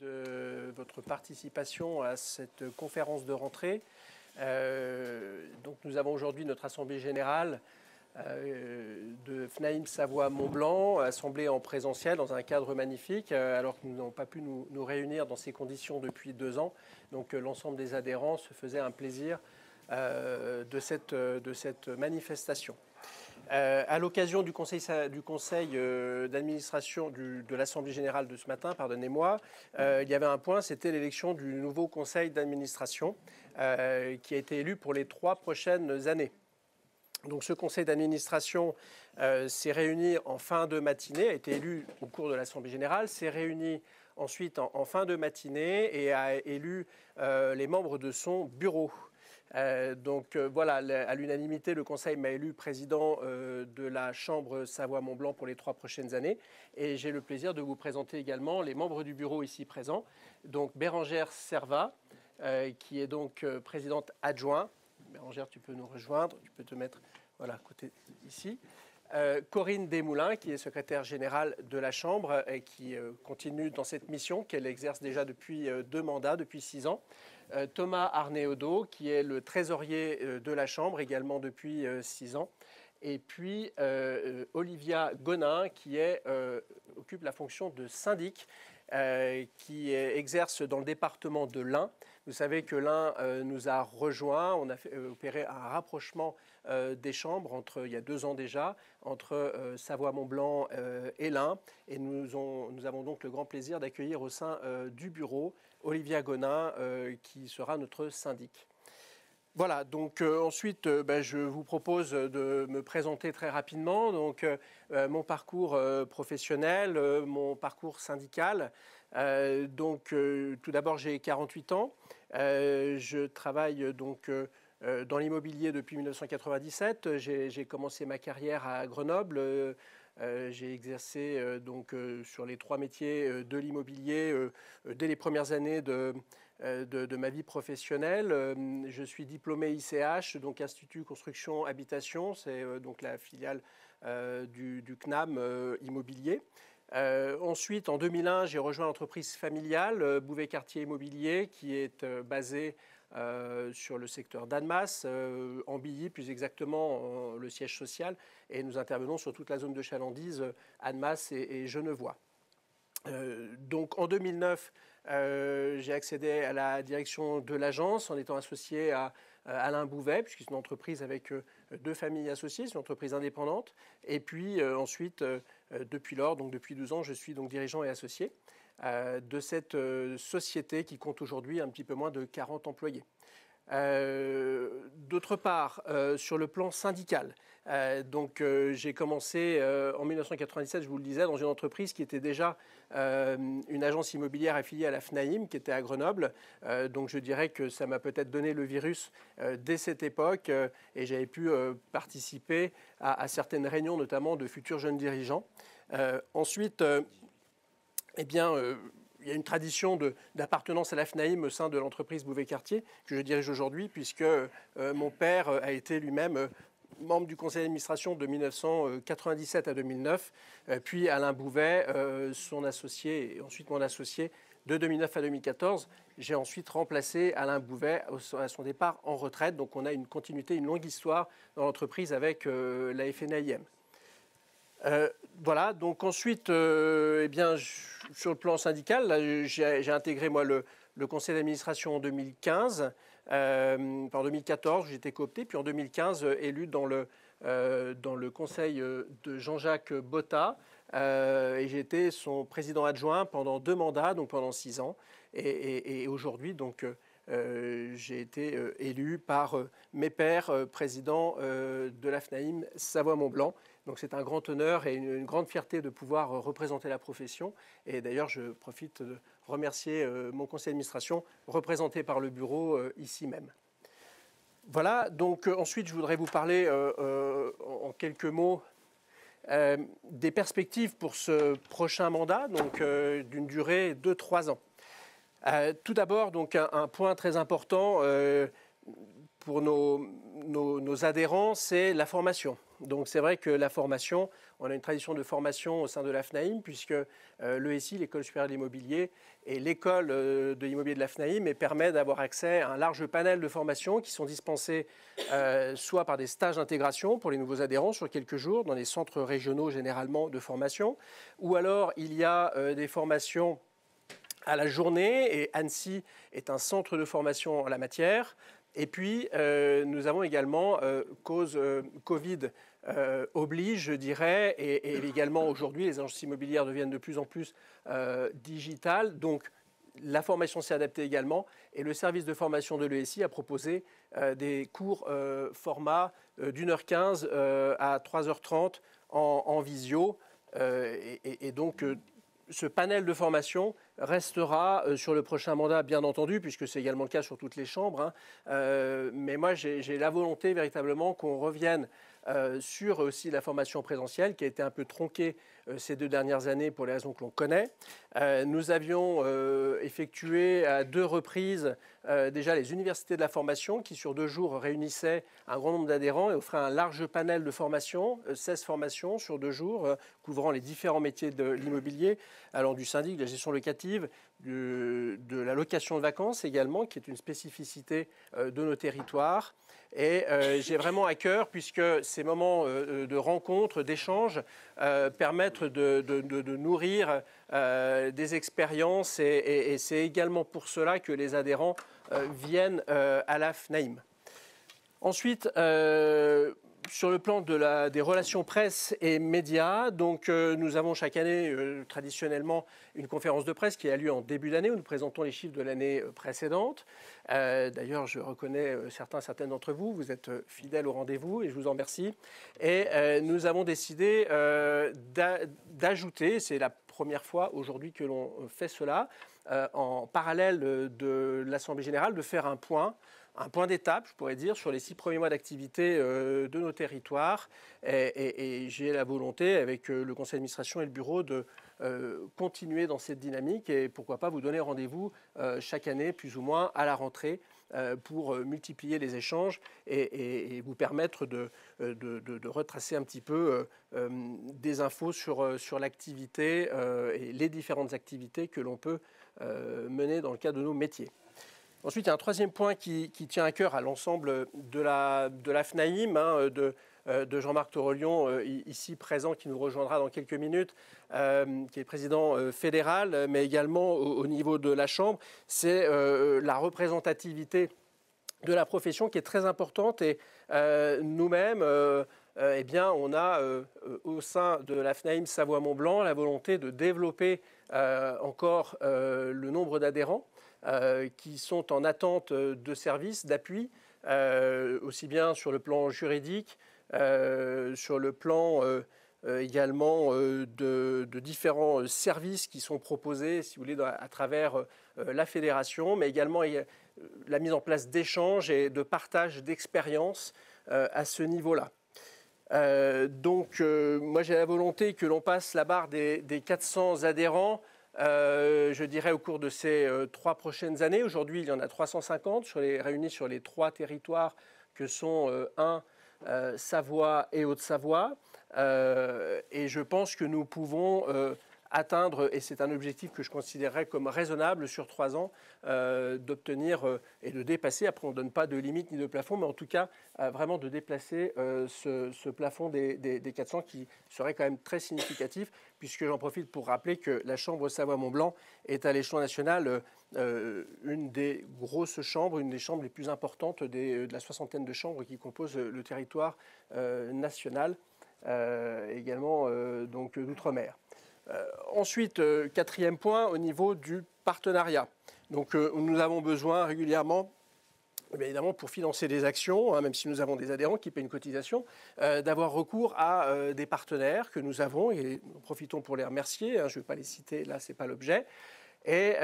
de votre participation à cette conférence de rentrée. Donc nous avons aujourd'hui notre assemblée générale de FNAIM Savoie-Mont-Blanc, assemblée en présentiel dans un cadre magnifique, alors que nous n'avons pas pu nous réunir dans ces conditions depuis 2 ans. Donc l'ensemble des adhérents se faisait un plaisir de cette manifestation. À l'occasion du conseil d'administration de l'Assemblée générale de ce matin, pardonnez-moi, il y avait un point, c'était l'élection du nouveau conseil d'administration qui a été élu pour les 3 prochaines années. Donc ce conseil d'administration s'est réuni en fin de matinée, a été élu au cours de l'Assemblée générale, s'est réuni ensuite en fin de matinée et a élu les membres de son bureau. Voilà, à l'unanimité, le Conseil m'a élu président de la Chambre Savoie-Mont-Blanc pour les 3 prochaines années. Et j'ai le plaisir de vous présenter également les membres du bureau ici présents. Donc Bérangère Servat, qui est donc présidente adjointe. Bérangère, tu peux nous rejoindre, tu peux te mettre voilà, à côté ici. Corinne Desmoulins, qui est secrétaire générale de la Chambre et qui continue dans cette mission qu'elle exerce déjà depuis 2 mandats, depuis 6 ans. Thomas Arnéodo, qui est le trésorier de la Chambre, également depuis 6 ans. Et puis Olivia Gonin, qui occupe la fonction de syndic, qui exerce dans le département de l'Ain. Vous savez que l'Ain nous a rejoints, on a opéré un rapprochement des chambres il y a 2 ans déjà, entre Savoie-Mont-Blanc et l'Ain. Et nous avons donc le grand plaisir d'accueillir au sein du bureau Olivia Gonin, qui sera notre syndic. Voilà, donc ensuite, je vous propose de me présenter très rapidement. Donc, mon parcours professionnel, mon parcours syndical. Tout d'abord, j'ai 48 ans. Je travaille donc dans l'immobilier depuis 1997. J'ai commencé ma carrière à Grenoble. J'ai exercé sur les 3 métiers de l'immobilier dès les premières années de ma vie professionnelle. Je suis diplômé ICH, donc Institut Construction Habitation, c'est donc la filiale du CNAM immobilier. Ensuite, en 2001, j'ai rejoint l'entreprise familiale Bouvet-Cartier Immobilier, qui est basée sur le secteur d'Annemasse, en Billy, plus exactement le siège social, et nous intervenons sur toute la zone de chalandise, Annemasse et Genevois. Donc en 2009, j'ai accédé à la direction de l'agence en étant associé à Alain Bouvet, puisque c'est une entreprise avec 2 familles associées, c'est une entreprise indépendante. Et puis ensuite, depuis lors, donc depuis 12 ans, je suis donc dirigeant et associé de cette société qui compte aujourd'hui un petit peu moins de 40 employés. D'autre part, sur le plan syndical, j'ai commencé en 1997, je vous le disais, dans une entreprise qui était déjà une agence immobilière affiliée à la FNAIM, qui était à Grenoble. Donc je dirais que ça m'a peut-être donné le virus dès cette époque et j'avais pu participer à certaines réunions, notamment de futurs jeunes dirigeants. Ensuite, il y a une tradition d'appartenance à la FNAIM au sein de l'entreprise Bouvet-Cartier que je dirige aujourd'hui, puisque mon père a été lui-même membre du conseil d'administration de 1997 à 2009, puis Alain Bouvet, son associé, et ensuite mon associé, de 2009 à 2014. J'ai ensuite remplacé Alain Bouvet à son départ en retraite. Donc on a une continuité, une longue histoire dans l'entreprise avec la FNAIM. Voilà, donc ensuite, sur le plan syndical, j'ai intégré moi le conseil d'administration en 2015. En 2014, j'ai été coopté, puis en 2015, élu dans le conseil de Jean-Jacques Botta. Et j'ai été son président adjoint pendant 2 mandats, donc pendant 6 ans. Et aujourd'hui, donc, j'ai été élu par mes pairs présidents de la FNAIM Savoie-Mont-Blanc. Donc c'est un grand honneur et une grande fierté de pouvoir représenter la profession. Et d'ailleurs, je profite de remercier mon conseil d'administration, représenté par le bureau ici même. Voilà, donc ensuite, je voudrais vous parler en quelques mots des perspectives pour ce prochain mandat, donc d'une durée de 3 ans. Tout d'abord, donc un point très important pour nos adhérents, c'est la formation. Donc c'est vrai que la formation, on a une tradition de formation au sein de l'AFNAIM, puisque l'ESI, l'École supérieure de l'immobilier, est l'école de l'immobilier de l'AFNAIM et permet d'avoir accès à un large panel de formations qui sont dispensées soit par des stages d'intégration pour les nouveaux adhérents sur quelques jours, dans les centres régionaux généralement de formation, ou alors il y a des formations à la journée, et Annecy est un centre de formation en la matière. Et puis, nous avons également, cause Covid oblige, je dirais, et également aujourd'hui, les agences immobilières deviennent de plus en plus digitales. Donc, la formation s'est adaptée également. Et le service de formation de l'ESI a proposé des cours format d'1h15 à 3h30 en visio. Et donc, ce panel de formation restera sur le prochain mandat, bien entendu, puisque c'est également le cas sur toutes les chambres. Mais moi, j'ai la volonté véritablement qu'on revienne sur aussi la formation présentielle, qui a été un peu tronquée ces 2 dernières années pour les raisons que l'on connaît. Nous avions effectué à 2 reprises déjà les universités de la formation, qui sur 2 jours réunissaient un grand nombre d'adhérents et offraient un large panel de formations, 16 formations sur 2 jours, couvrant les différents métiers de l'immobilier, allant du syndic, de la gestion locative, de la location de vacances également, qui est une spécificité de nos territoires. Et j'ai vraiment à cœur, puisque ces moments de rencontre, d'échange, permettent de nourrir des expériences. Et c'est également pour cela que les adhérents viennent à l'AFNAIM. Ensuite, sur le plan des relations presse et médias, donc, nous avons chaque année traditionnellement une conférence de presse qui a lieu en début d'année où nous présentons les chiffres de l'année précédente. D'ailleurs, je reconnais certaines d'entre vous, vous êtes fidèles au rendez-vous et je vous en remercie. Et nous avons décidé d'ajouter, c'est la première fois aujourd'hui que l'on fait cela, en parallèle de l'Assemblée générale, de faire un point d'étape, je pourrais dire, sur les 6 premiers mois d'activité de nos territoires. Et j'ai la volonté, avec le conseil d'administration et le bureau, de continuer dans cette dynamique et pourquoi pas vous donner rendez-vous chaque année, plus ou moins, à la rentrée, pour multiplier les échanges et vous permettre de retracer un petit peu des infos sur l'activité et les différentes activités que l'on peut mener dans le cadre de nos métiers. Ensuite, il y a un troisième point qui tient à cœur à l'ensemble de l'AFNAIM, de Jean-Marc Torolion, ici présent, qui nous rejoindra dans quelques minutes, qui est président fédéral, mais également au niveau de la Chambre. C'est la représentativité de la profession qui est très importante. Et nous-mêmes, eh bien, on a au sein de l'AFNAIM Savoie-Mont-Blanc la volonté de développer encore le nombre d'adhérents qui sont en attente de services, d'appui, aussi bien sur le plan juridique, sur le plan également de différents services qui sont proposés, si vous voulez, à travers la fédération, mais également la mise en place d'échanges et de partage d'expériences à ce niveau-là. Donc, moi, j'ai la volonté que l'on passe la barre des 400 adhérents, je dirais, au cours de ces 3 prochaines années. Aujourd'hui, il y en a 350 réunis sur les 3 territoires que sont Savoie et Haute-Savoie. Et je pense que nous pouvons atteindre, et c'est un objectif que je considérerais comme raisonnable sur 3 ans, d'obtenir et de dépasser, après on ne donne pas de limite ni de plafond, mais en tout cas vraiment de déplacer ce plafond des 400 qui serait quand même très significatif, puisque j'en profite pour rappeler que la Chambre Savoie-Mont-Blanc est à l'échelon national une des grosses chambres, une des chambres les plus importantes de la 60aine de chambres qui composent le territoire national, également donc d'outre-mer. Ensuite, 4e point, au niveau du partenariat. Donc, nous avons besoin régulièrement, évidemment, pour financer des actions, même si nous avons des adhérents qui paient une cotisation, d'avoir recours à des partenaires que nous avons, et nous profitons pour les remercier. Je ne vais pas les citer, là, ce n'est pas l'objet. Et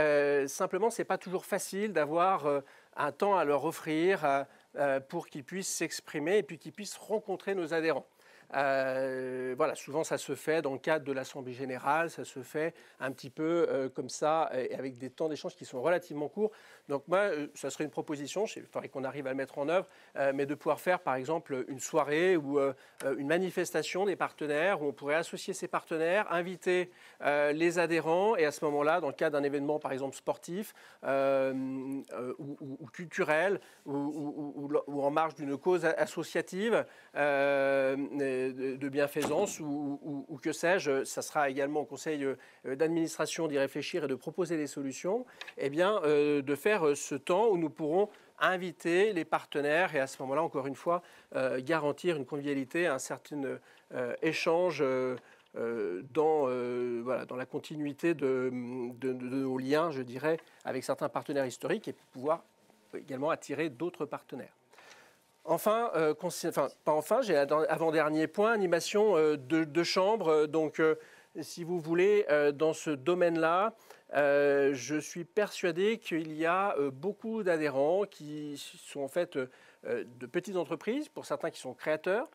simplement, ce n'est pas toujours facile d'avoir un temps à leur offrir pour qu'ils puissent s'exprimer et puis qu'ils puissent rencontrer nos adhérents. Voilà, souvent ça se fait dans le cadre de l'Assemblée générale, ça se fait un petit peu comme ça, et avec des temps d'échange qui sont relativement courts. Donc moi, ça serait une proposition, il faudrait qu'on arrive à le mettre en œuvre, mais de pouvoir faire par exemple une soirée ou une manifestation des partenaires où on pourrait associer ces partenaires, inviter les adhérents, et à ce moment-là, dans le cadre d'un événement par exemple sportif ou culturel ou en marge d'une cause associative de bienfaisance ou que sais-je, ça sera également au conseil d'administration d'y réfléchir et de proposer des solutions, eh bien, de faire ce temps où nous pourrons inviter les partenaires et à ce moment-là, encore une fois, garantir une convivialité, un certain échange dans la continuité de nos liens, je dirais, avec certains partenaires historiques et pouvoir également attirer d'autres partenaires. Enfin, j'ai avant-dernier point, animation de chambre. Donc, si vous voulez, dans ce domaine-là, je suis persuadé qu'il y a beaucoup d'adhérents qui sont en fait de petites entreprises, pour certains qui sont créateurs,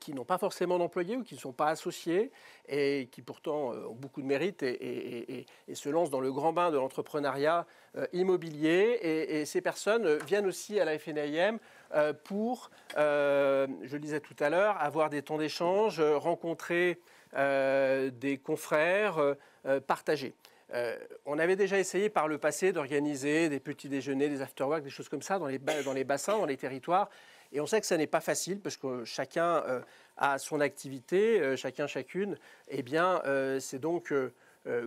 qui n'ont pas forcément d'employés ou qui ne sont pas associés et qui pourtant ont beaucoup de mérite et se lancent dans le grand bain de l'entrepreneuriat immobilier. Et ces personnes viennent aussi à la FNAIM pour, je le disais tout à l'heure, avoir des temps d'échange, rencontrer des confrères, partager. On avait déjà essayé par le passé d'organiser des petits déjeuners, des after-work, des choses comme ça dans les bassins, dans les territoires. Et on sait que ça n'est pas facile parce que chacun a son activité, chacune. Eh bien, c'est donc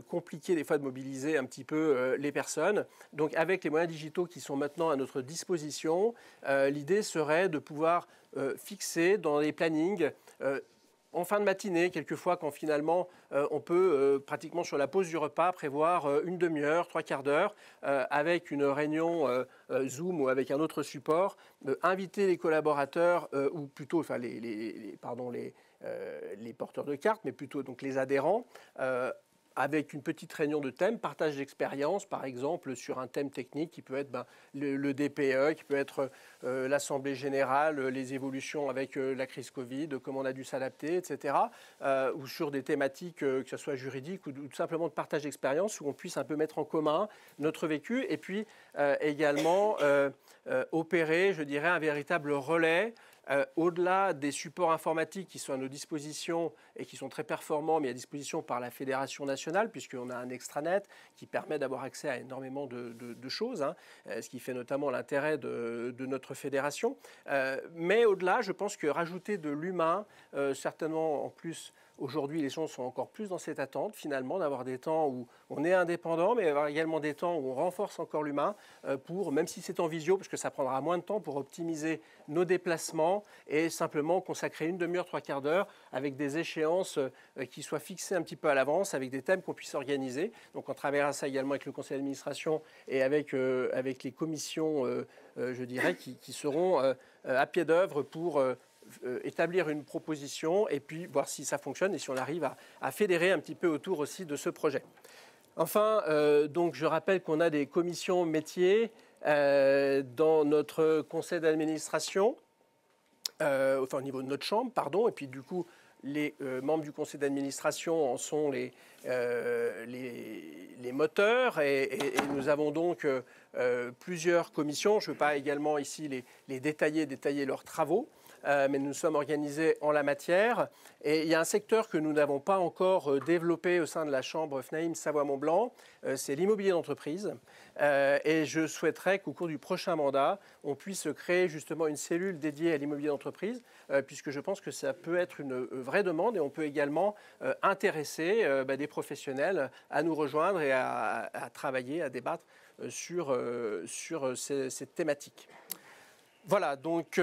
compliqué des fois de mobiliser un petit peu les personnes. Donc avec les moyens digitaux qui sont maintenant à notre disposition, l'idée serait de pouvoir fixer dans les plannings en fin de matinée, quelquefois, quand finalement on peut pratiquement sur la pause du repas prévoir une demi-heure, trois quarts d'heure, avec une réunion Zoom ou avec un autre support, inviter les collaborateurs ou plutôt, enfin les porteurs de cartes, mais plutôt donc les adhérents. Avec une petite réunion de thème, partage d'expérience, par exemple, sur un thème technique qui peut être le DPE, qui peut être l'Assemblée générale, les évolutions avec la crise Covid, comment on a dû s'adapter, etc. Ou sur des thématiques, que ce soit juridiques ou tout simplement de partage d'expérience, où on puisse un peu mettre en commun notre vécu et puis également opérer, je dirais, un véritable relais. Au-delà des supports informatiques qui sont à nos dispositions et qui sont très performants, mais à disposition par la Fédération nationale, puisqu'on a un extranet qui permet d'avoir accès à énormément de choses, hein, ce qui fait notamment l'intérêt de notre fédération. Mais au-delà, je pense que rajouter de l'humain, certainement en plus, aujourd'hui, les gens sont encore plus dans cette attente, finalement, d'avoir des temps où on est indépendant, mais avoir également des temps où on renforce encore l'humain pour, même si c'est en visio, parce que ça prendra moins de temps pour optimiser nos déplacements et simplement consacrer une demi-heure, trois quarts d'heure avec des échéances qui soient fixées un petit peu à l'avance, avec des thèmes qu'on puisse organiser. Donc on travaillera ça également avec le conseil d'administration et avec les commissions, je dirais, qui seront à pied d'œuvre pour établir une proposition et puis voir si ça fonctionne et si on arrive à fédérer un petit peu autour aussi de ce projet. Enfin, donc je rappelle qu'on a des commissions métiers dans notre conseil d'administration, enfin au niveau de notre chambre, pardon, et puis du coup les membres du conseil d'administration en sont les moteurs et nous avons donc plusieurs commissions. Je ne veux pas également ici les détailler leurs travaux. Mais nous sommes organisés en la matière. Et il y a un secteur que nous n'avons pas encore développé au sein de la Chambre FNAIM Savoie-Mont-Blanc, c'est l'immobilier d'entreprise. Et je souhaiterais qu'au cours du prochain mandat, on puisse créer justement une cellule dédiée à l'immobilier d'entreprise, puisque je pense que ça peut être une vraie demande et on peut également intéresser des professionnels à nous rejoindre et à travailler, à débattre sur cette thématique. Voilà, donc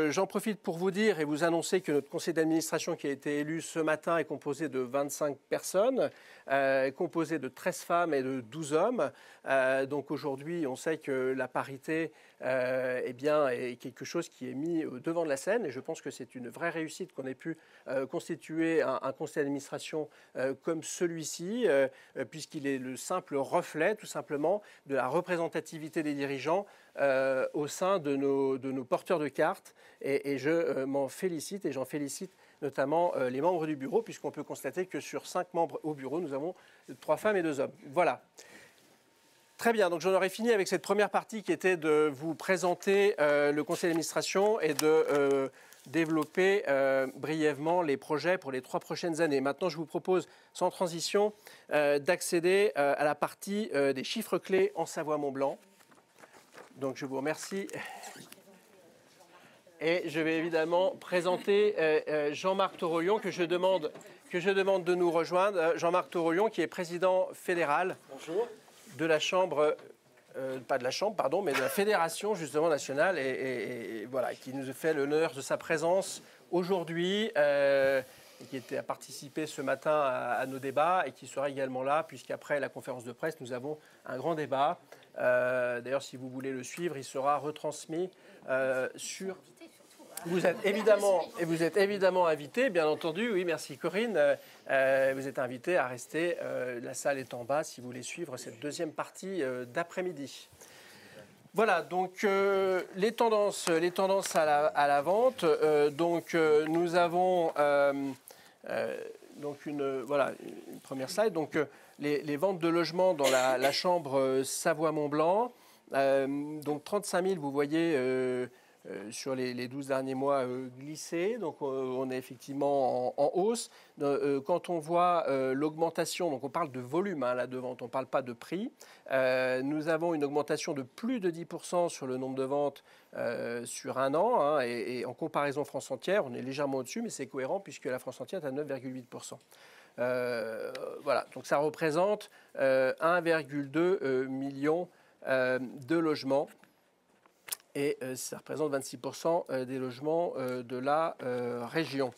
j'en profite pour vous dire et vous annoncer que notre conseil d'administration qui a été élu ce matin est composé de 25 personnes, composé de 13 femmes et de 12 hommes. Donc aujourd'hui, on sait que la parité eh bien, est quelque chose qui est mis au devant de la scène. Et je pense que c'est une vraie réussite qu'on ait pu constituer un conseil d'administration comme celui-ci, puisqu'il est le simple reflet, tout simplement, de la représentativité des dirigeants au sein de nos porteurs de cartes. Et je m'en félicite, et j'en félicite notamment les membres du bureau, puisqu'on peut constater que sur 5 membres au bureau, nous avons 3 femmes et 2 hommes. Voilà. Très bien, donc j'en aurais fini avec cette première partie qui était de vous présenter le conseil d'administration et de développer brièvement les projets pour les 3 prochaines années. Maintenant, je vous propose, sans transition, d'accéder à la partie des chiffres clés en Savoie-Mont-Blanc. Donc je vous remercie. Et je vais évidemment présenter Jean-Marc Torolion, que je demande de nous rejoindre. Jean-Marc Torolion, qui est président fédéral. Bonjour. De la Chambre, pas de la Chambre, pardon, mais de la Fédération justement nationale, et voilà, qui nous fait l'honneur de sa présence aujourd'hui, et qui a participé ce matin à nos débats, et qui sera également là, puisqu'après la conférence de presse, nous avons un grand débat. D'ailleurs, si vous voulez le suivre, il sera retransmis sur... Vous êtes évidemment invité, bien entendu. Oui, merci Corinne. Vous êtes invité à rester. La salle est en bas si vous voulez suivre cette deuxième partie d'après-midi. Voilà, donc les tendances à la vente. Nous avons donc une première slide. Donc les ventes de logements dans la chambre Savoie-Mont-Blanc. Donc 35 000, vous voyez. Sur les 12 derniers mois glissés. Donc on est effectivement en hausse. Quand on voit l'augmentation, donc on parle de volume là de vente, on ne parle pas de prix. Nous avons une augmentation de plus de 10% sur le nombre de ventes sur un an. Et en comparaison France entière, on est légèrement au-dessus, mais c'est cohérent puisque la France entière est à 9,8%. Voilà, donc ça représente 1,2 million de logements. Et ça représente 26% des logements de la région.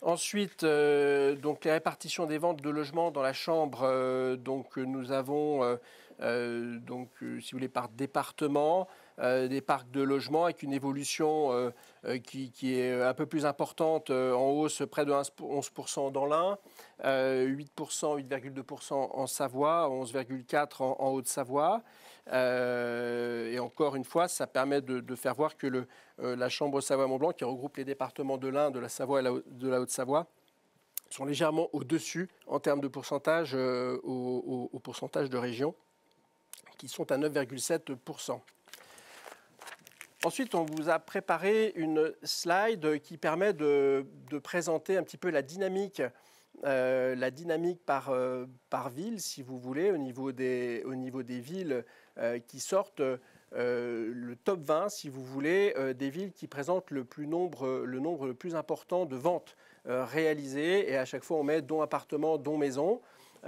Ensuite, donc les répartitions des ventes de logements dans la chambre. Donc nous avons, si vous voulez, par département, des parcs de logements avec une évolution qui est un peu plus importante, en hausse près de 11% dans l'Ain, 8,2% en Savoie, 11,4% en Haute-Savoie. Et encore une fois, ça permet de faire voir que la Chambre Savoie-Mont-Blanc, qui regroupe les départements de l'Ain, de la Savoie et de la Haute-Savoie, sont légèrement au-dessus en termes de pourcentage au pourcentage de régions, qui sont à 9,7%. Ensuite, on vous a préparé une slide qui permet de présenter un petit peu la dynamique par ville, si vous voulez, au niveau des villes qui sortent le top 20, si vous voulez, des villes qui présentent le nombre le plus important de ventes réalisées. Et à chaque fois, on met dont appartement, dont maison.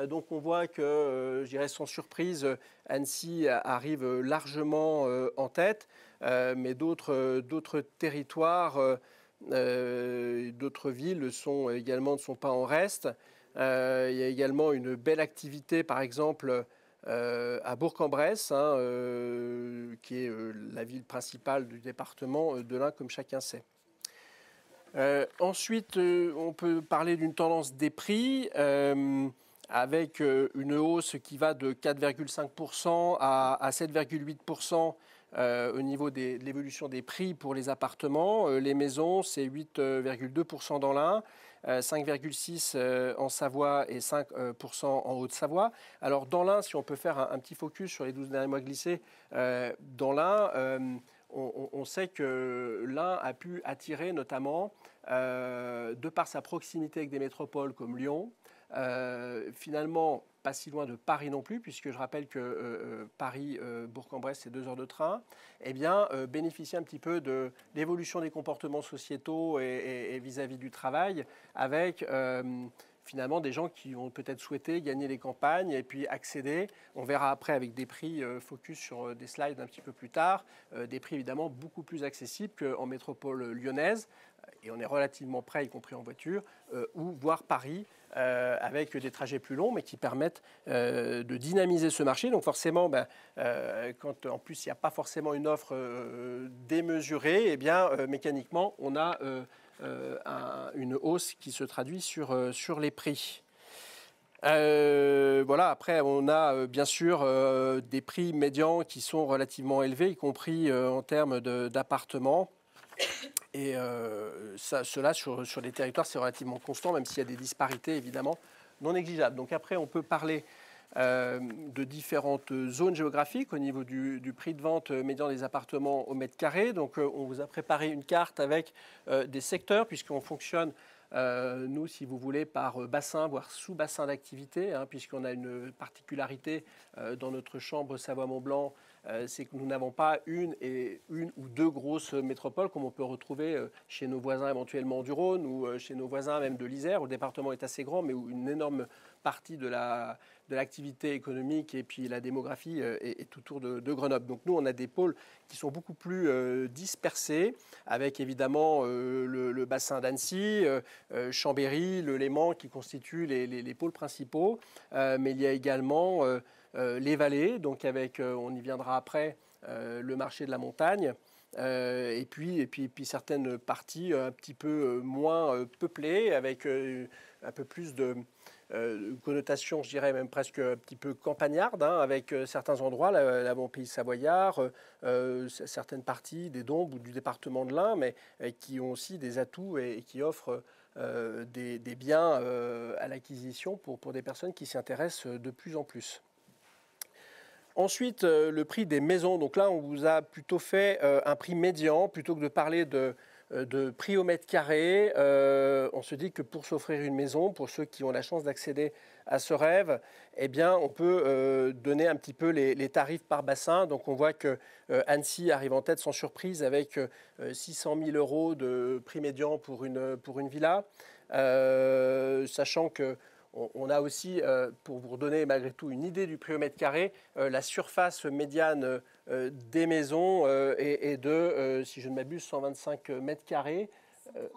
Donc on voit que, je dirais sans surprise, Annecy arrive largement en tête, mais d'autres territoires, d'autres villes ne sont pas en reste. Il y a également une belle activité, par exemple, à Bourg-en-Bresse, qui est la ville principale du département de l'Ain, comme chacun sait. Ensuite, on peut parler d'une tendance des prix, avec une hausse qui va de 4,5% à 7,8% au niveau de l'évolution des prix pour les appartements. Les maisons, c'est 8,2% dans l'Ain, 5,6% en Savoie et 5% en Haute-Savoie. Alors dans l'Ain, si on peut faire un petit focus sur les 12 derniers mois glissés, dans l'Ain, on sait que l'Ain a pu attirer notamment, de par sa proximité avec des métropoles comme Lyon, finalement pas si loin de Paris non plus, puisque je rappelle que Paris, Bourg-en-Bresse, c'est 2 heures de train, eh bien, bénéficier un petit peu de l'évolution des comportements sociétaux et vis-à-vis du travail, avec finalement des gens qui ont peut-être souhaité gagner les campagnes et puis accéder. On verra après avec des prix focus sur des slides un petit peu plus tard, des prix évidemment beaucoup plus accessibles qu'en métropole lyonnaise. Et on est relativement près, y compris en voiture, ou voire Paris, avec des trajets plus longs, mais qui permettent de dynamiser ce marché. Donc forcément, quand en plus il n'y a pas forcément une offre démesurée, eh bien, mécaniquement, on a une hausse qui se traduit sur les prix. Voilà, après, on a bien sûr des prix médians qui sont relativement élevés, y compris en termes d'appartements. Et cela, sur les territoires, c'est relativement constant, même s'il y a des disparités, évidemment, non négligeables. Donc après, on peut parler de différentes zones géographiques au niveau du prix de vente médian des appartements au mètre carré. Donc on vous a préparé une carte avec des secteurs, puisqu'on fonctionne, nous, si vous voulez, par bassin, voire sous-bassin d'activité, hein, puisqu'on a une particularité dans notre chambre Savoie-Mont-Blanc, c'est que nous n'avons pas une ou deux grosses métropoles comme on peut retrouver chez nos voisins éventuellement du Rhône ou chez nos voisins même de l'Isère, où le département est assez grand, mais où une énorme partie de l'activité économique et puis la démographie est autour de Grenoble. Donc nous, on a des pôles qui sont beaucoup plus dispersés, avec évidemment le bassin d'Annecy, Chambéry, le Léman qui constituent les pôles principaux, mais il y a également les vallées, donc avec, on y viendra après, le marché de la montagne, et puis certaines parties un petit peu moins peuplées, avec un peu plus de connotation, je dirais même presque un petit peu campagnarde, hein, avec certains endroits, la bon pays savoyard, certaines parties des Dombes ou du département de l'Ain, mais qui ont aussi des atouts et qui offrent des biens à l'acquisition pour des personnes qui s'y intéressent de plus en plus. Ensuite, le prix des maisons. Donc là, on vous a plutôt fait un prix médian, plutôt que de parler de prix au mètre carré. On se dit que pour s'offrir une maison, pour ceux qui ont la chance d'accéder à ce rêve, eh bien, on peut donner un petit peu les tarifs par bassin. Donc on voit que Annecy arrive en tête sans surprise avec 600 000 euros de prix médian pour une villa, sachant que on a aussi, pour vous redonner malgré tout une idée du prix au mètre carré, la surface médiane des maisons est de, si je ne m'abuse, 125 mètres carrés. 135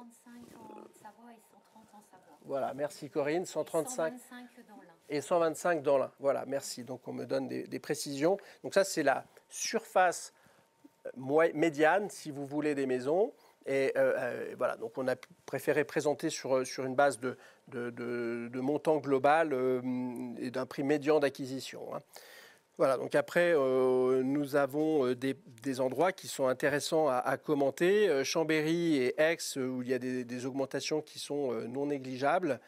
en Savoie et 130 en Savoie. Voilà, merci Corinne. 135 et 125 dans l'Ain. Et 125 dans l'Ain. Voilà, merci. Donc on me donne des précisions. Donc ça, c'est la surface médiane, si vous voulez, des maisons. Et voilà, donc on a préféré présenter sur une base de montant global et d'un prix médian d'acquisition, hein. Voilà, donc après, nous avons des endroits qui sont intéressants à commenter. Chambéry et Aix, où il y a des augmentations qui sont non négligeables.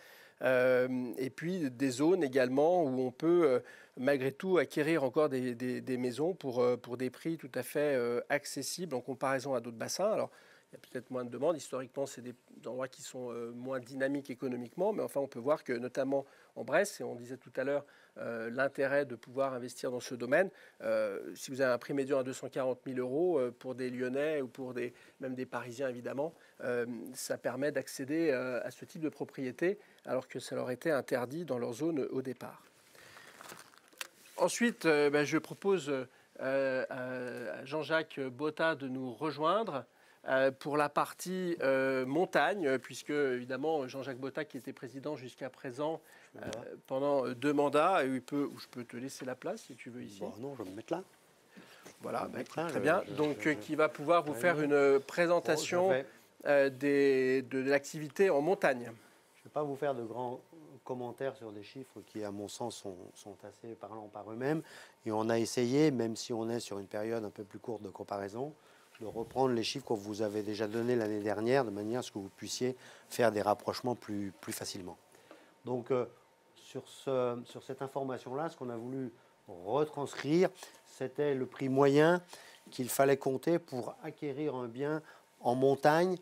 Et puis des zones également où on peut malgré tout acquérir encore des maisons pour des prix tout à fait accessibles en comparaison à d'autres bassins. Alors, il y a peut-être moins de demandes. Historiquement, c'est des endroits qui sont moins dynamiques économiquement, mais enfin, on peut voir que notamment en Bresse, et on disait tout à l'heure l'intérêt de pouvoir investir dans ce domaine, si vous avez un prix médian à 240 000 euros pour des Lyonnais ou pour même des Parisiens évidemment, ça permet d'accéder à ce type de propriété alors que ça leur était interdit dans leur zone au départ. Ensuite, je propose à Jean-Jacques Botta de nous rejoindre pour la partie montagne, puisque évidemment Jean-Jacques Botta, qui était président jusqu'à présent pendant 2 mandats, je peux te laisser la place si tu veux ici. Bon, non, je vais me mettre là. Voilà, très bien. Qui va pouvoir vous faire une présentation de l'activité en montagne. Je ne vais pas vous faire de grands commentaires sur des chiffres qui, à mon sens, sont assez parlants par eux-mêmes. Et on a essayé, même si on est sur une période un peu plus courte de comparaison, de reprendre les chiffres que vous avez déjà donnés l'année dernière, de manière à ce que vous puissiez faire des rapprochements plus facilement. Donc, sur cette information-là, ce qu'on a voulu retranscrire, c'était le prix moyen qu'il fallait compter pour acquérir un bien en montagne,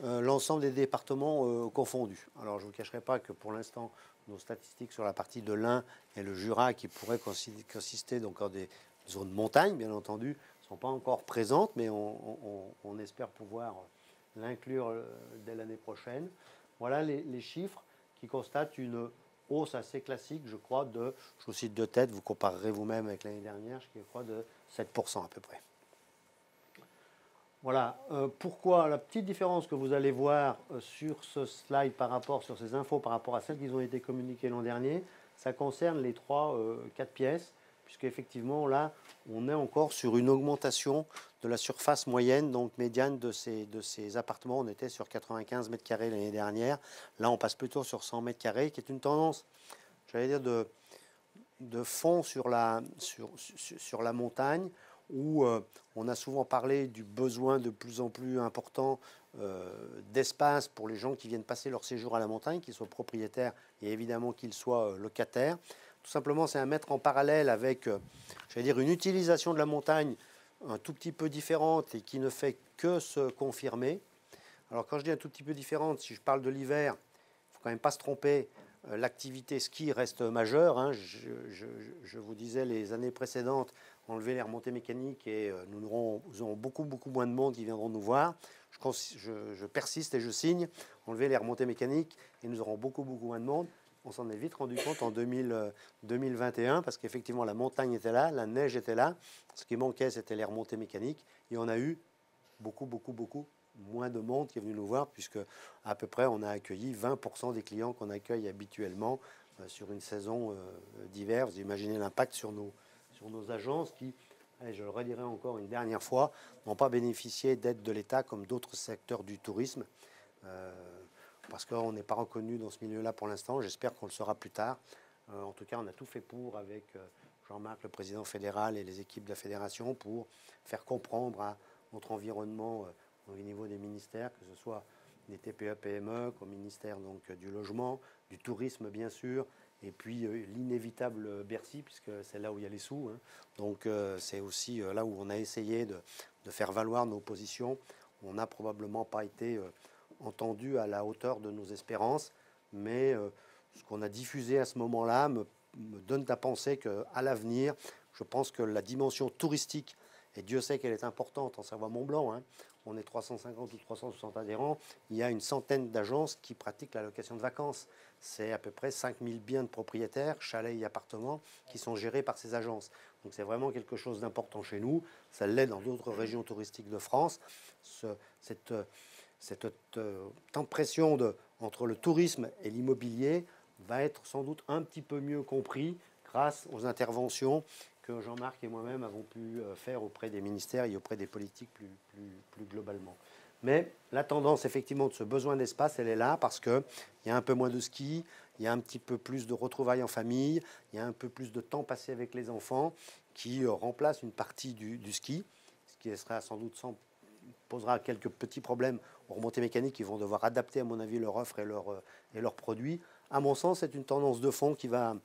l'ensemble des départements confondus. Alors, je ne vous cacherai pas que pour l'instant, nos statistiques sur la partie de l'Ain et le Jura, qui pourraient consister donc en des zones montagne, bien entendu, ne sont pas encore présentes, mais on espère pouvoir l'inclure dès l'année prochaine. Voilà les chiffres. qui constate une hausse assez classique, je crois, je vous cite de tête, vous comparerez vous-même avec l'année dernière, je crois de 7% à peu près. Voilà, pourquoi la petite différence que vous allez voir sur ce slide sur ces infos par rapport à celles qui ont été communiquées l'an dernier, ça concerne les 4 pièces, puisque effectivement là, on est encore sur une augmentation de la surface moyenne, donc médiane de ces appartements. On était sur 95 mètres carrés l'année dernière. Là, on passe plutôt sur 100 mètres carrés, qui est une tendance, j'allais dire, de fond sur la montagne, où on a souvent parlé du besoin de plus en plus important d'espace pour les gens qui viennent passer leur séjour à la montagne, qu'ils soient propriétaires et évidemment qu'ils soient locataires. Tout simplement, c'est à mettre en parallèle avec, j'allais dire, une utilisation de la montagne un tout petit peu différente et qui ne fait que se confirmer. Alors quand je dis un tout petit peu différente, si je parle de l'hiver, il ne faut quand même pas se tromper, l'activité ski reste majeure. Hein. Je vous disais, les années précédentes, enlever les remontées mécaniques et nous aurons beaucoup moins de monde qui viendront nous voir. Je persiste et je signe, enlever les remontées mécaniques et nous aurons beaucoup moins de monde. On s'en est vite rendu compte en 2021 parce qu'effectivement la montagne était là, la neige était là. Ce qui manquait, c'était les remontées mécaniques. Et on a eu beaucoup moins de monde qui est venu nous voir, puisque à peu près on a accueilli 20% des clients qu'on accueille habituellement sur une saison d'hiver. Vous imaginez l'impact sur nos agences qui, je le redirai encore une dernière fois, n'ont pas bénéficié d'aide de l'État comme d'autres secteurs du tourisme. Parce qu'on n'est pas reconnu dans ce milieu-là pour l'instant. J'espère qu'on le sera plus tard. En tout cas, on a tout fait pour, avec Jean-Marc, le président fédéral, et les équipes de la fédération, pour faire comprendre à notre environnement au niveau des ministères, que ce soit des TPE-PME, qu'au ministère donc, du logement, du tourisme bien sûr, et puis l'inévitable Bercy, puisque c'est là où il y a les sous. Hein. Donc c'est aussi là où on a essayé de faire valoir nos positions. On n'a probablement pas été entendu à la hauteur de nos espérances, mais ce qu'on a diffusé à ce moment-là me donne à penser qu'à l'avenir, je pense que la dimension touristique, et Dieu sait qu'elle est importante en Savoie-Mont-Blanc, hein, on est 350 ou 360 adhérents, il y a une centaine d'agences qui pratiquent la location de vacances. C'est à peu près 5000 biens de propriétaires, chalets et appartements, qui sont gérés par ces agences. Donc c'est vraiment quelque chose d'important chez nous, ça l'est dans d'autres régions touristiques de France. Cette impression entre le tourisme et l'immobilier va être sans doute un petit peu mieux compris grâce aux interventions que Jean-Marc et moi-même avons pu faire auprès des ministères et auprès des politiques plus globalement. Mais la tendance, effectivement, de ce besoin d'espace, elle est là parce qu'il y a un peu moins de ski, il y a un petit peu plus de retrouvailles en famille, il y a un peu plus de temps passé avec les enfants qui remplace une partie du ski, ce qui sera sans doute posera quelques petits problèmes aux remontées mécaniques qui vont devoir adapter, à mon avis, leur offre et leurs produits. À mon sens, c'est une tendance de fond qui va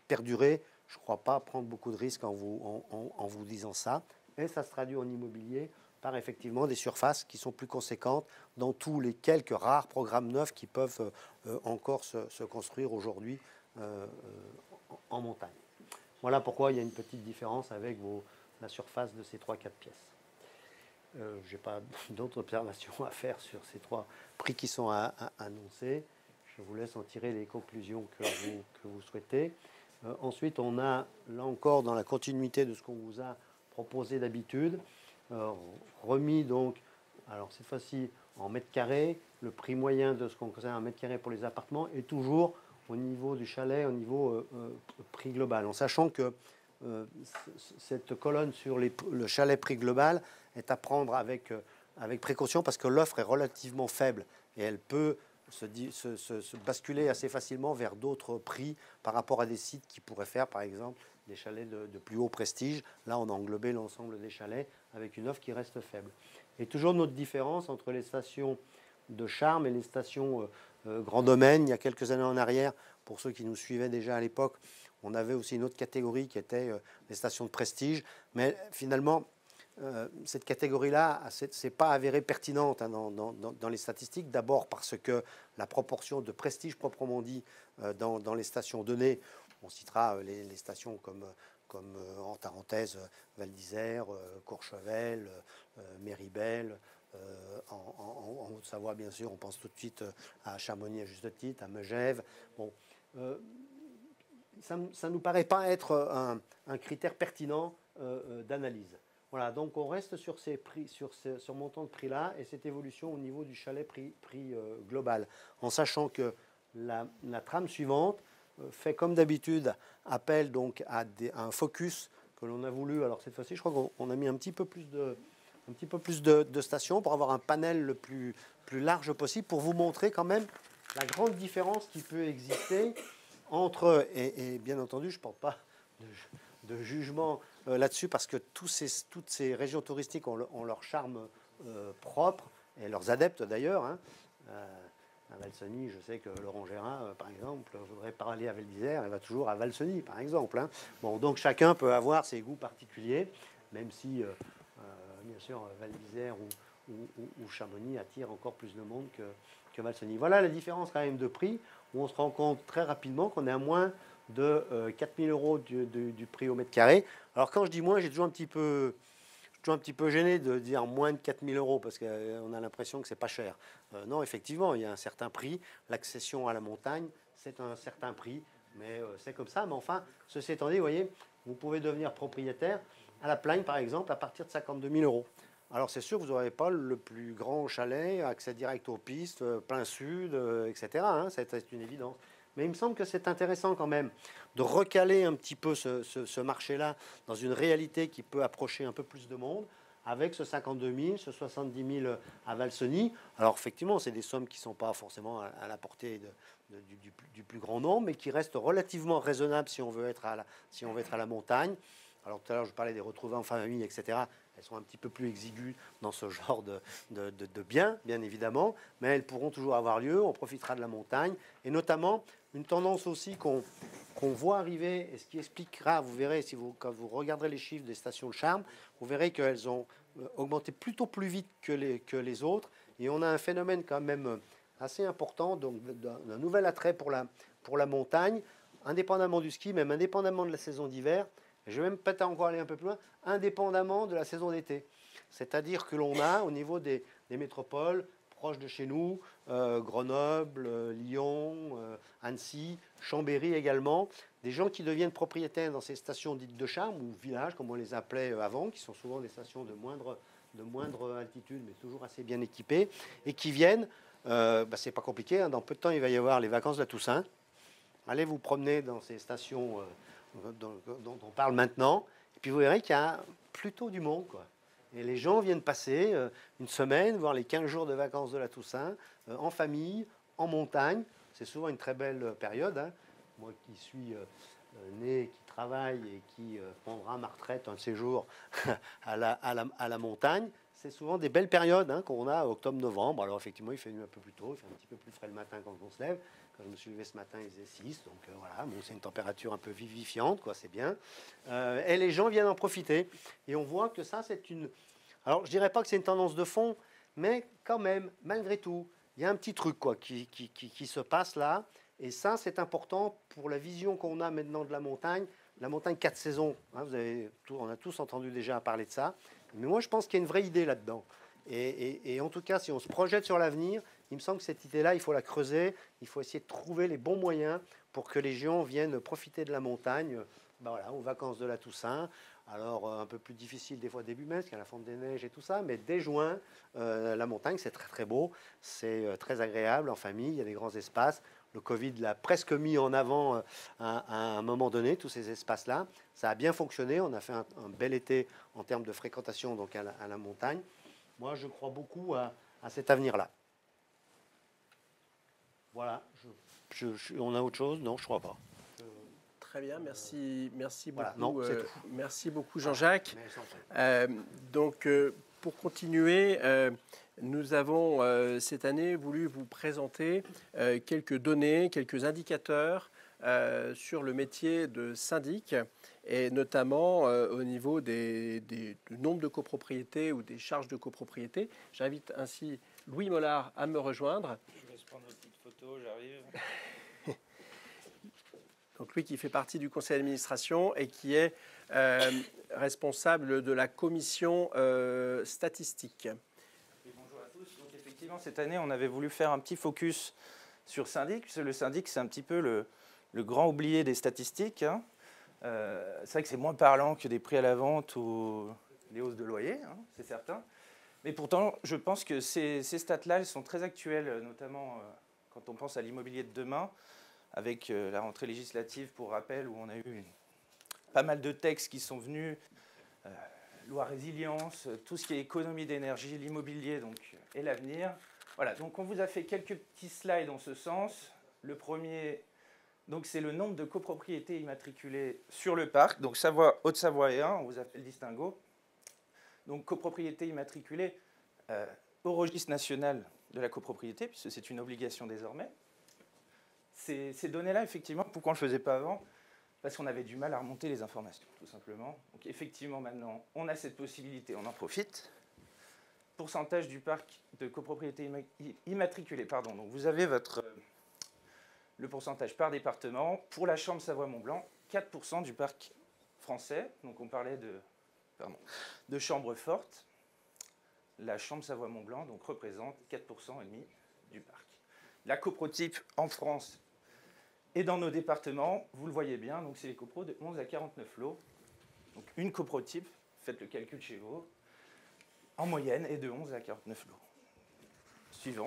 perdurer. Je ne crois pas prendre beaucoup de risques en vous disant ça. Et ça se traduit en immobilier par effectivement des surfaces qui sont plus conséquentes dans tous les quelques rares programmes neufs qui peuvent encore se construire aujourd'hui en montagne. Voilà pourquoi il y a une petite différence avec la surface de ces 3-4 pièces. Je n'ai pas d'autres observations à faire sur ces 3 prix qui sont annoncés. Je vous laisse en tirer les conclusions que vous souhaitez. Ensuite, on a, là encore, dans la continuité de ce qu'on vous a proposé d'habitude, remis donc, alors cette fois-ci en mètres carrés, le prix moyen de ce qu'on considère en mètres carrés pour les appartements est toujours au niveau du chalet, au niveau prix global, en sachant que cette colonne sur le chalet prix global est à prendre avec précaution parce que l'offre est relativement faible et elle peut se basculer assez facilement vers d'autres prix par rapport à des sites qui pourraient faire par exemple des chalets de plus haut prestige. Là, on a englobé l'ensemble des chalets avec une offre qui reste faible. Et toujours notre différence entre les stations de charme et les stations grand domaine. Il y a quelques années en arrière, pour ceux qui nous suivaient déjà à l'époque, on avait aussi une autre catégorie qui était les stations de prestige. Mais finalement, cette catégorie-là, c'est pas avérée pertinente hein, dans les statistiques. D'abord parce que la proportion de prestige proprement dit dans les stations données, on citera les stations comme en Tarentaise, Val d'Isère, Courchevel, Méribel, en Haute-Savoie, bien sûr, on pense tout de suite à Chamonix à juste titre, à Megève. Bon, ça ne nous paraît pas être un critère pertinent d'analyse. Voilà, donc on reste sur ces prix, sur ce montant de prix-là et cette évolution au niveau du chalet prix global, en sachant que la trame suivante fait comme d'habitude appel donc à un focus que l'on a voulu. Alors cette fois-ci, je crois qu'on a mis un petit peu plus de stations pour avoir un panel le plus large possible pour vous montrer quand même la grande différence qui peut exister entre, et bien entendu, je ne porte pas de jugement là-dessus parce que toutes ces régions touristiques ont leur charme propre et leurs adeptes d'ailleurs. Hein. À Valseny, je sais que Laurent Gérard, par exemple, voudrait parler à Val d'Isère, elle va toujours à Valseny, par exemple. Hein. Bon, donc chacun peut avoir ses goûts particuliers, même si, bien sûr, Val d'Isère ou Chamonix attire encore plus de monde que Valseny. Voilà la différence quand même de prix, où on se rend compte très rapidement qu'on est à moins de 4 000 € du prix au mètre carré. Alors quand je dis moins, j'ai toujours un petit peu gêné de dire moins de 4 000 € parce qu'on a l'impression que c'est pas cher. Non, effectivement, il y a un certain prix. L'accession à la montagne, c'est un certain prix, mais c'est comme ça. Mais enfin, ceci étant dit, vous voyez, vous pouvez devenir propriétaire à la Plagne, par exemple, à partir de 52 000 €. Alors c'est sûr, vous n'aurez pas le plus grand chalet, accès direct aux pistes, plein sud, etc. Hein, c'est une évidence. Mais il me semble que c'est intéressant quand même de recaler un petit peu ce marché-là dans une réalité qui peut approcher un peu plus de monde, avec ce 52 000, ce 70 000 à Valseny. Alors effectivement, c'est des sommes qui ne sont pas forcément à la portée du plus grand nombre, mais qui restent relativement raisonnables si on veut être à la montagne. Alors tout à l'heure, je parlais des retrouvailles en famille, etc. Elles sont un petit peu plus exiguës dans ce genre de biens, bien évidemment, mais elles pourront toujours avoir lieu. On profitera de la montagne, et notamment une tendance aussi qu'on voit arriver, et ce qui expliquera, vous verrez, quand vous regarderez les chiffres des stations de charme, vous verrez qu'elles ont augmenté plutôt plus vite que les autres, et on a un phénomène quand même assez important, donc d'un nouvel attrait pour la montagne, indépendamment du ski, même indépendamment de la saison d'hiver. Je vais même peut-être encore aller un peu plus loin, indépendamment de la saison d'été. C'est-à-dire que l'on a au niveau des métropoles proches de chez nous, Grenoble, Lyon, Annecy, Chambéry également, des gens qui deviennent propriétaires dans ces stations dites de charme ou villages, comme on les appelait avant, qui sont souvent des stations de moindre altitude, mais toujours assez bien équipées, et qui viennent, c'est pas compliqué, hein, dans peu de temps il va y avoir les vacances de la Toussaint. Allez vous promener dans ces stations dont on parle maintenant, et puis vous verrez qu'il y a plutôt du monde, quoi. Et les gens viennent passer une semaine, voire les 15 jours de vacances de la Toussaint, en famille, en montagne. C'est souvent une très belle période. Hein. Moi qui suis né, qui travaille et qui prendra ma retraite un de ces jours à la montagne, c'est souvent des belles périodes hein, qu'on a octobre-novembre. Alors effectivement, il fait nuit un peu plus tôt, il fait un petit peu plus frais le matin quand on se lève. Quand je me suis levé ce matin, il faisait 6, donc voilà, bon, c'est une température un peu vivifiante, quoi, c'est bien. Et les gens viennent en profiter. Et on voit que ça, c'est une... Alors, je dirais pas que c'est une tendance de fond, mais quand même, malgré tout, il y a un petit truc quoi, qui se passe là. Et ça, c'est important pour la vision qu'on a maintenant de la montagne. La montagne 4 saisons, hein, on a tous entendu déjà parler de ça. Mais moi, je pense qu'il y a une vraie idée là-dedans. Et en tout cas, si on se projette sur l'avenir, il me semble que cette idée-là, il faut la creuser. Il faut essayer de trouver les bons moyens pour que les gens viennent profiter de la montagne voilà, aux vacances de la Toussaint. Alors, un peu plus difficile des fois début mai, parce qu'il y a la fonte des neiges et tout ça. Mais dès juin, la montagne, c'est très très beau. C'est très agréable en famille. Il y a des grands espaces. Le Covid l'a presque mis en avant à un moment donné, tous ces espaces-là. Ça a bien fonctionné. On a fait un bel été en termes de fréquentation donc à la montagne. Moi, je crois beaucoup à cet avenir-là. Voilà. On a autre chose? Non, je ne crois pas. Très bien, merci Voilà, beaucoup, non, merci beaucoup Jean-Jacques. Ah, Donc, pour continuer, nous avons cette année voulu vous présenter quelques données, quelques indicateurs sur le métier de syndic et notamment au niveau du nombre de copropriétés ou des charges de copropriété. J'invite ainsi Louis Mollard à me rejoindre. Je laisse prendre une petite photo, j'arrive. Donc lui qui fait partie du conseil d'administration et qui est responsable de la commission statistique. Et bonjour effectivement, cette année, on avait voulu faire un petit focus sur syndic, puisque le syndic, c'est un petit peu le grand oublié des statistiques. Hein. C'est vrai que c'est moins parlant que des prix à la vente ou les hausses de loyer, hein, c'est certain. Mais pourtant, je pense que ces stats-là, elles sont très actuelles, notamment quand on pense à l'immobilier de demain, avec la rentrée législative, pour rappel, où on a eu pas mal de textes qui sont venus, loi résilience, tout ce qui est économie d'énergie, l'immobilier donc, et l'avenir. Voilà, donc on vous a fait quelques petits slides dans ce sens. Le premier, donc c'est le nombre de copropriétés immatriculées sur le parc, donc Savoie, Haute-Savoie et 1, on vous a fait le distinguo. Donc copropriété immatriculée au registre national de la copropriété, puisque c'est une obligation désormais. Ces données-là, effectivement, pourquoi on ne le faisait pas avant? Parce qu'on avait du mal à remonter les informations, tout simplement. Donc effectivement, maintenant, on a cette possibilité, on en profite. Pourcentage du parc de copropriété immatriculée, pardon. Donc vous avez le pourcentage par département. Pour la Chambre Savoie-Mont-Blanc, 4% du parc français. Donc on parlait de chambres fortes. La Chambre Savoie-Mont-Blanc donc, représente 4,5% du parc. La coprotype en France et dans nos départements, vous le voyez bien, donc c'est les copros de 11 à 49 lots. Donc une coprotype, faites le calcul chez vous, en moyenne est de 11 à 49 lots. Suivant.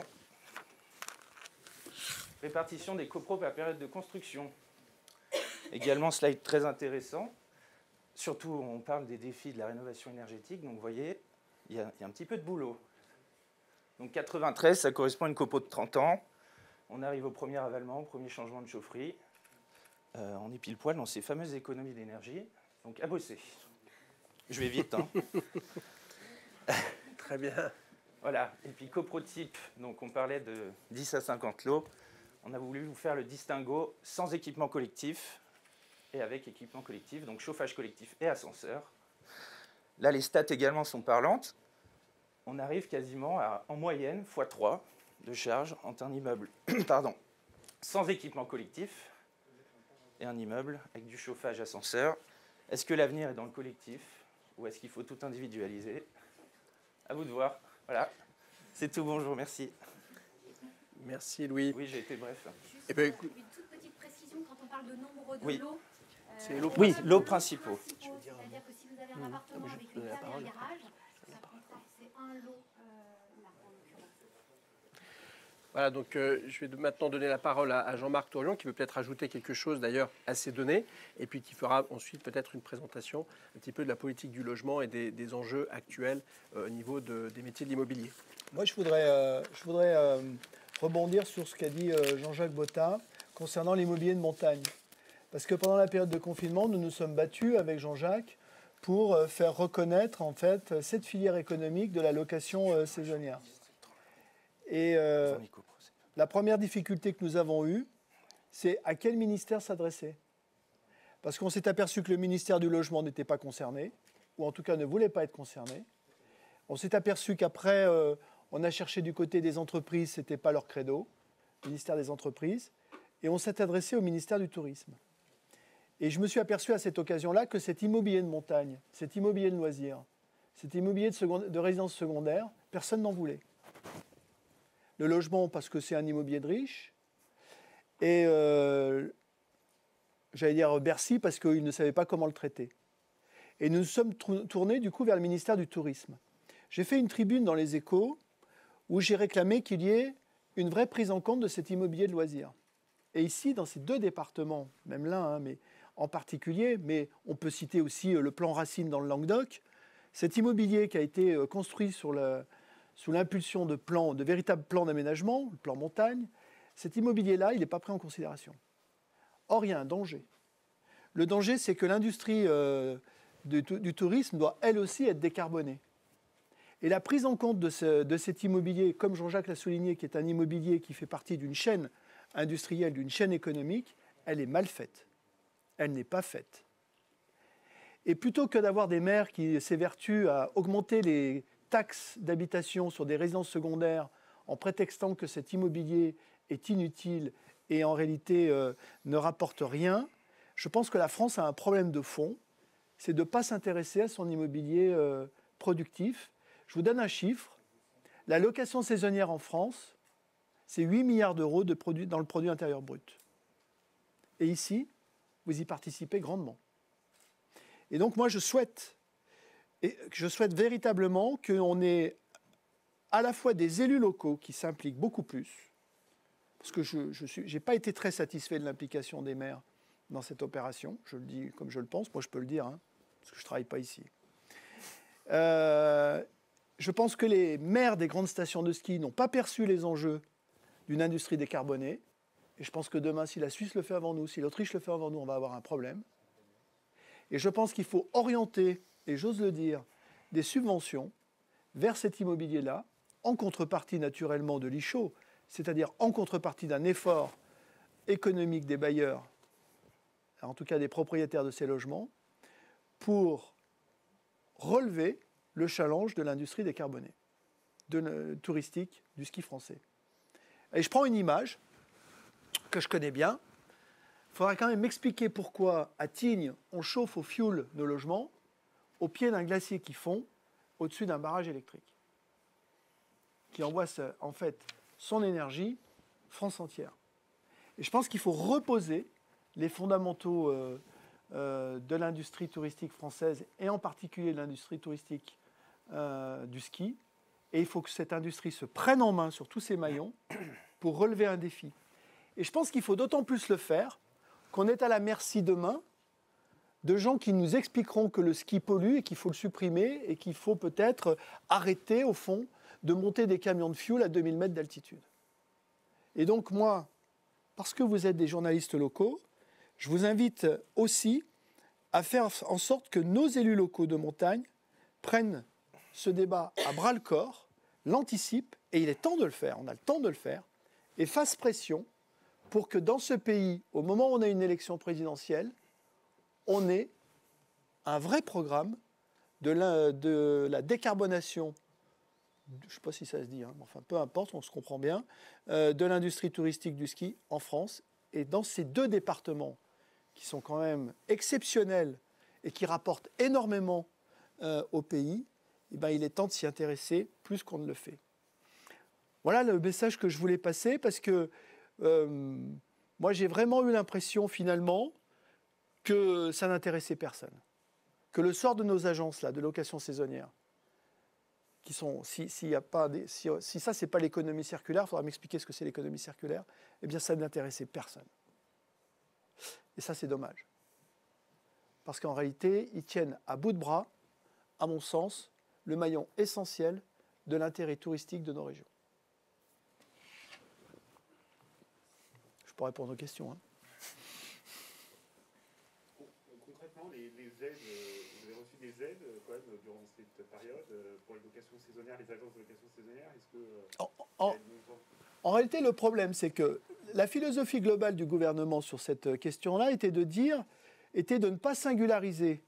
Répartition des copros par période de construction. Également, slide très intéressant. Surtout, on parle des défis de la rénovation énergétique. Donc, vous voyez, il y a un petit peu de boulot. Donc, 93, ça correspond à une copo de 30 ans. On arrive au premier avalement, au premier changement de chaufferie. On est pile poil dans ces fameuses économies d'énergie. Donc, à bosser. Je vais vite, hein. Très bien. Voilà. Et puis, coprotype, donc on parlait de 10 à 50 lots. On a voulu vous faire le distinguo sans équipement collectif et avec équipement collectif, donc chauffage collectif et ascenseur. Là, les stats également sont parlantes. On arrive quasiment à, en moyenne, x3 de charge entre un immeuble pardon, sans équipement collectif et un immeuble avec du chauffage ascenseur. Est-ce que l'avenir est dans le collectif ou est-ce qu'il faut tout individualiser? À vous de voir. Voilà. C'est tout. Bonjour, merci. Merci Louis. Oui, j'ai été bref. Juste Eh ben, écoute- une toute petite précision quand on parle de nombre de Oui. lots. C'est les lots Oui, principaux. lots principaux. C'est-à-dire que si vous avez un appartement je avec te donne une la cave et un parole. garage, ça compte, c'est un lot là, en l'occurrence. Voilà, donc je vais maintenant donner la parole à Jean-Marc Tourion, qui veut peut-être ajouter quelque chose d'ailleurs à ces données, et puis qui fera ensuite peut-être une présentation un petit peu de la politique du logement et des enjeux actuels au niveau des métiers de l'immobilier. Moi, je voudrais rebondir sur ce qu'a dit Jean-Jacques Botta concernant l'immobilier de montagne. Parce que pendant la période de confinement, nous nous sommes battus avec Jean-Jacques pour faire reconnaître en fait cette filière économique de la location saisonnière. Et la première difficulté que nous avons eue, c'est à quel ministère s'adresser. Parce qu'on s'est aperçu que le ministère du Logement n'était pas concerné, ou en tout cas ne voulait pas être concerné. On s'est aperçu qu'après, on a cherché du côté des entreprises, ce n'était pas leur credo, le ministère des entreprises, et on s'est adressé au ministère du Tourisme. Et je me suis aperçu à cette occasion-là que cet immobilier de montagne, cet immobilier de loisirs, cet immobilier de résidence secondaire, personne n'en voulait. Le logement, parce que c'est un immobilier de riche, et j'allais dire Bercy, parce qu'ils ne savaient pas comment le traiter. Et nous nous sommes tournés du coup vers le ministère du Tourisme. J'ai fait une tribune dans les Échos où j'ai réclamé qu'il y ait une vraie prise en compte de cet immobilier de loisirs. Et ici, dans ces deux départements, même l'un, hein, mais en particulier, mais on peut citer aussi le plan Racine dans le Languedoc, cet immobilier qui a été construit sous l'impulsion de véritables plans d'aménagement, le plan montagne, cet immobilier-là, il n'est pas pris en considération. Or, il y a un danger. Le danger, c'est que l'industrie du tourisme doit, elle aussi, être décarbonée. Et la prise en compte de cet immobilier, comme Jean-Jacques l'a souligné, qui est un immobilier qui fait partie d'une chaîne industrielle, d'une chaîne économique, elle est mal faite. Elle n'est pas faite. Et plutôt que d'avoir des maires qui s'évertuent à augmenter les taxes d'habitation sur des résidences secondaires en prétextant que cet immobilier est inutile et en réalité ne rapporte rien, je pense que la France a un problème de fond, c'est de ne pas s'intéresser à son immobilier productif. Je vous donne un chiffre. La location saisonnière en France, c'est 8 milliards d'euros dans le produit intérieur brut. Et ici, vous y participez grandement. Et donc moi, je souhaite véritablement qu'on ait à la fois des élus locaux qui s'impliquent beaucoup plus, parce que je n'ai pas été très satisfait de l'implication des maires dans cette opération, je le dis comme je le pense, moi je peux le dire, hein, parce que je ne travaille pas ici. Je pense que les maires des grandes stations de ski n'ont pas perçu les enjeux d'une industrie décarbonée, et je pense que demain, si la Suisse le fait avant nous, si l'Autriche le fait avant nous, on va avoir un problème. Et je pense qu'il faut orienter, et j'ose le dire, des subventions vers cet immobilier-là, en contrepartie naturellement de l'ICHO, c'est-à-dire en contrepartie d'un effort économique des bailleurs, en tout cas des propriétaires de ces logements, pour relever le challenge de l'industrie décarbonée, touristique du ski français. Et je prends une image que je connais bien. Il faudra quand même m'expliquer pourquoi, à Tignes, on chauffe au fioul nos logements, au pied d'un glacier qui fond, au-dessus d'un barrage électrique, qui envoie en fait son énergie France entière. Et je pense qu'il faut reposer les fondamentaux de l'industrie touristique française, et en particulier de l'industrie touristique du ski. Et il faut que cette industrie se prenne en main sur tous ses maillons pour relever un défi. Et je pense qu'il faut d'autant plus le faire qu'on est à la merci demain de gens qui nous expliqueront que le ski pollue et qu'il faut le supprimer et qu'il faut peut-être arrêter, au fond, de monter des camions de fioul à 2000 mètres d'altitude. Et donc moi, parce que vous êtes des journalistes locaux, je vous invite aussi à faire en sorte que nos élus locaux de montagne prennent ce débat à bras-le-corps, l'anticipent, et il est temps de le faire, on a le temps de le faire, et fassent pression pour que dans ce pays, au moment où on a une élection présidentielle, on ait un vrai programme de la décarbonation, je ne sais pas si ça se dit, hein, enfin peu importe, on se comprend bien, de l'industrie touristique du ski en France. Et dans ces deux départements qui sont quand même exceptionnels et qui rapportent énormément au pays, eh ben, il est temps de s'y intéresser plus qu'on ne le fait. Voilà le message que je voulais passer, parce que moi j'ai vraiment eu l'impression finalement que ça n'intéressait personne. Que le sort de nos agences là, de location saisonnière, qui sont, si ça c'est pas l'économie circulaire, il faudra m'expliquer ce que c'est l'économie circulaire, eh bien ça n'intéressait personne. Et ça c'est dommage. Parce qu'en réalité, ils tiennent à bout de bras, à mon sens, le maillon essentiel de l'intérêt touristique de nos régions. Je peux répondre aux questions. Hein. Concrètement, les aides, vous avez reçu des aides quand même durant cette période pour les locations saisonnières, les agences de location saisonnière. Est-ce que en réalité, le problème, c'est que la philosophie globale du gouvernement sur cette question-là était de ne pas singulariser,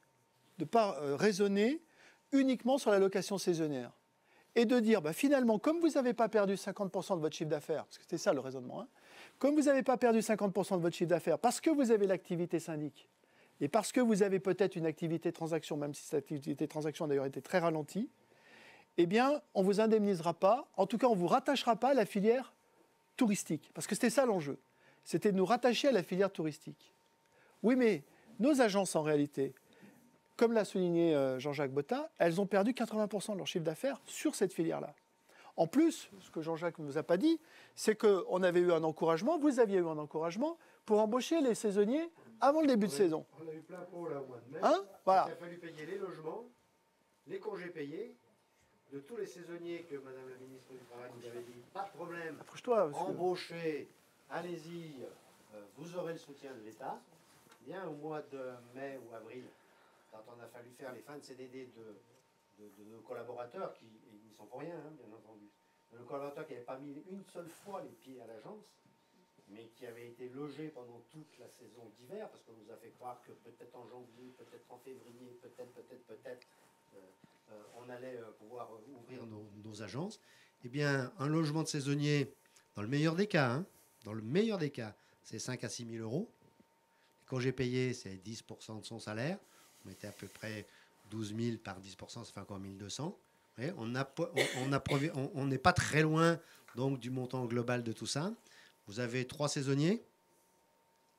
de ne pas raisonner uniquement sur la location saisonnière. Et de dire, finalement, comme vous n'avez pas perdu 50% de votre chiffre d'affaires, parce que c'était ça le raisonnement, hein, comme vous n'avez pas perdu 50% de votre chiffre d'affaires parce que vous avez l'activité syndic, et parce que vous avez peut-être une activité transaction, même si cette activité transaction a d'ailleurs été très ralentie, eh bien, on ne vous indemnisera pas, en tout cas, on ne vous rattachera pas à la filière touristique. Parce que c'était ça l'enjeu. C'était de nous rattacher à la filière touristique. Oui, mais nos agences, en réalité, comme l'a souligné Jean-Jacques Botta, elles ont perdu 80% de leur chiffre d'affaires sur cette filière-là. En plus, ce que Jean-Jacques ne nous a pas dit, c'est qu'on avait eu un encouragement, vous aviez eu un encouragement pour embaucher les saisonniers avant le début de saison. On a eu plein pot là au mois de mai. Hein, voilà. Il a fallu payer les logements, les congés payés, de tous les saisonniers que Madame la ministre du Travail nous avait dit, pas de problème, embauchez, allez-y, vous aurez le soutien de l'État. Bien au mois de mai ou avril, quand on a fallu faire les fins de CDD de nos collaborateurs, qui ils n'y sont pour rien, hein, bien entendu, de nos collaborateurs qui n'avaient pas mis une seule fois les pieds à l'agence, mais qui avaient été logés pendant toute la saison d'hiver, parce qu'on nous a fait croire que peut-être en janvier, peut-être en février, peut-être, on allait pouvoir ouvrir nos agences. Eh bien, un logement de saisonnier, dans le meilleur des cas, c'est 5 à 6 000 euros. Quand j'ai payé, c'est 10% de son salaire. On était à peu près 12 000 par 10%, ça fait encore 1 200. Vous voyez, on n'est pas très loin donc, du montant global de tout ça. Vous avez 3 saisonniers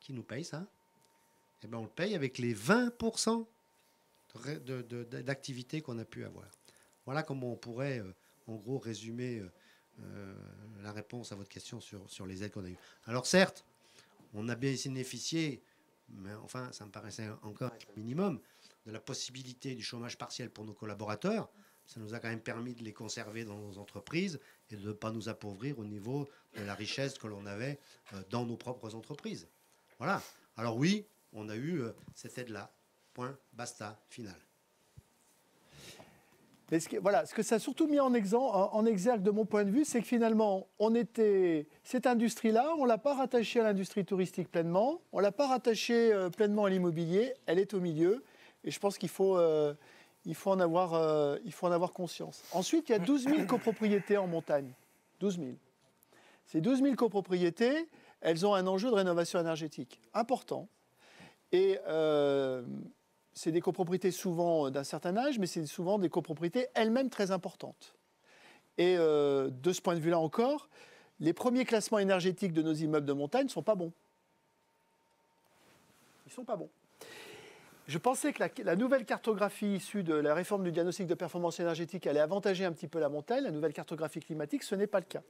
qui nous payent ça. Eh ben, on le paye avec les 20% d'activité qu'on a pu avoir. Voilà comment on pourrait, en gros, résumer la réponse à votre question sur les aides qu'on a eues. Alors certes, on a bien bénéficié, mais enfin, ça me paraissait encore un minimum, de la possibilité du chômage partiel pour nos collaborateurs. Ça nous a quand même permis de les conserver dans nos entreprises et de ne pas nous appauvrir au niveau de la richesse que l'on avait dans nos propres entreprises. Voilà. Alors oui, on a eu cette aide-là. Point, basta, final. Mais ce que ça a surtout mis en exergue de mon point de vue, c'est que finalement, cette industrie-là, on ne l'a pas rattachée à l'industrie touristique pleinement, on ne l'a pas rattachée pleinement à l'immobilier, elle est au milieu, et je pense qu'il faut en avoir conscience. Ensuite, il y a 12 000 copropriétés en montagne. 12 000. Ces 12 000 copropriétés, elles ont un enjeu de rénovation énergétique important. Et c'est des copropriétés souvent d'un certain âge, mais c'est souvent des copropriétés elles-mêmes très importantes. Et de ce point de vue-là encore, les premiers classements énergétiques de nos immeubles de montagne ne sont pas bons. Ils ne sont pas bons. Je pensais que la nouvelle cartographie issue de la réforme du diagnostic de performance énergétique allait avantager un petit peu la montagne, la nouvelle cartographie climatique, ce n'est pas le cas.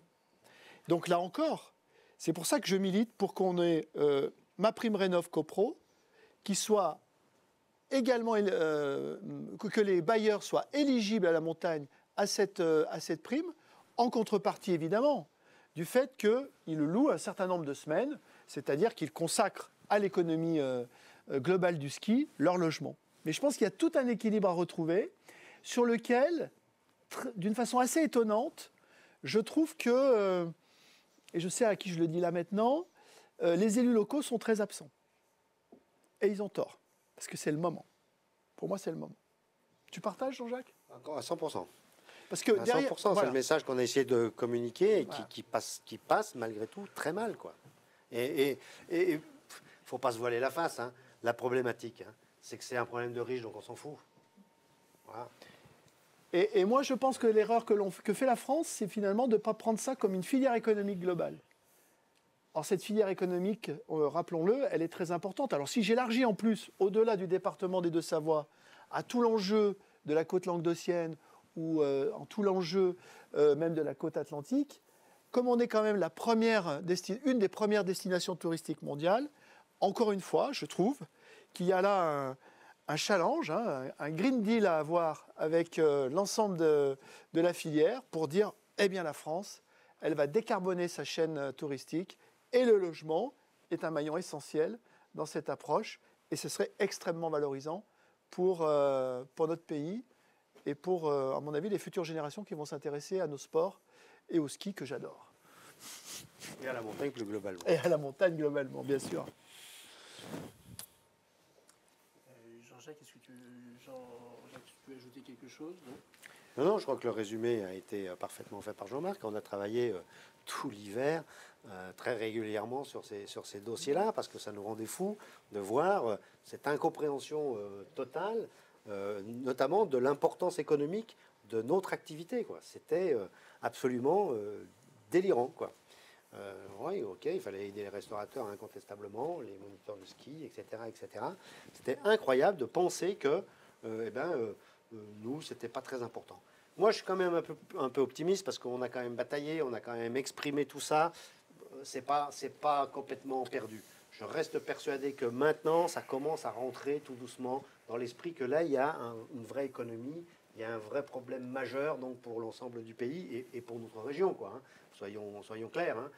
Donc là encore, c'est pour ça que je milite pour qu'on ait MaPrimeRénov' CoPro, qui soit également, que les bailleurs soient éligibles à la montagne à cette prime, en contrepartie évidemment du fait qu'ils louent un certain nombre de semaines, c'est-à-dire qu'ils consacrent à l'économie globale du ski leur logement. Mais je pense qu'il y a tout un équilibre à retrouver sur lequel, d'une façon assez étonnante, je trouve que, et je sais à qui je le dis là maintenant, les élus locaux sont très absents. Et ils ont tort, parce que c'est le moment. Pour moi, c'est le moment. Tu partages, Jean-Jacques ? Encore à 100%. Parce que à derrière, 100%, c'est voilà. le message qu'on a essayé de communiquer et Voilà. qui passe malgré tout très mal, quoi. Et faut pas se voiler la face, hein. La problématique, hein, c'est que c'est un problème de riches, donc on s'en fout. Voilà. Et moi, je pense que l'erreur que fait la France, c'est finalement de ne pas prendre ça comme une filière économique globale. Or, cette filière économique, rappelons-le, elle est très importante. Alors, si j'élargis en plus, au-delà du département des Deux-Savoies, à tout l'enjeu de la côte languedocienne ou en tout l'enjeu même de la côte atlantique, comme on est quand même une des premières destinations touristiques mondiales, encore une fois, je trouve qu'il y a là un challenge, hein, un Green Deal à avoir avec l'ensemble de la filière pour dire, eh bien la France, elle va décarboner sa chaîne touristique et le logement est un maillon essentiel dans cette approche et ce serait extrêmement valorisant pour notre pays et pour, à mon avis, les futures générations qui vont s'intéresser à nos sports et au ski que j'adore. Et à la montagne plus globalement. Et à la montagne globalement, bien sûr. Jean-Jacques, est-ce que tu peux ajouter quelque chose ? Non, je crois que le résumé a été parfaitement fait par Jean-Marc. On a travaillé tout l'hiver très régulièrement sur ces dossiers-là parce que ça nous rendait fous de voir cette incompréhension totale, notamment de l'importance économique de notre activité, quoi. C'était absolument délirant, quoi. Oui, ok, il fallait aider les restaurateurs incontestablement, les moniteurs de ski, etc., etc. C'était incroyable de penser que, nous, c'était pas très important. Moi, je suis quand même un peu optimiste parce qu'on a quand même bataillé, on a quand même exprimé tout ça. C'est pas complètement perdu. Je reste persuadé que maintenant, ça commence à rentrer tout doucement dans l'esprit que là, il y a une vraie économie, il y a un vrai problème majeur donc pour l'ensemble du pays et pour notre région, quoi, hein. Soyons clairs, hein.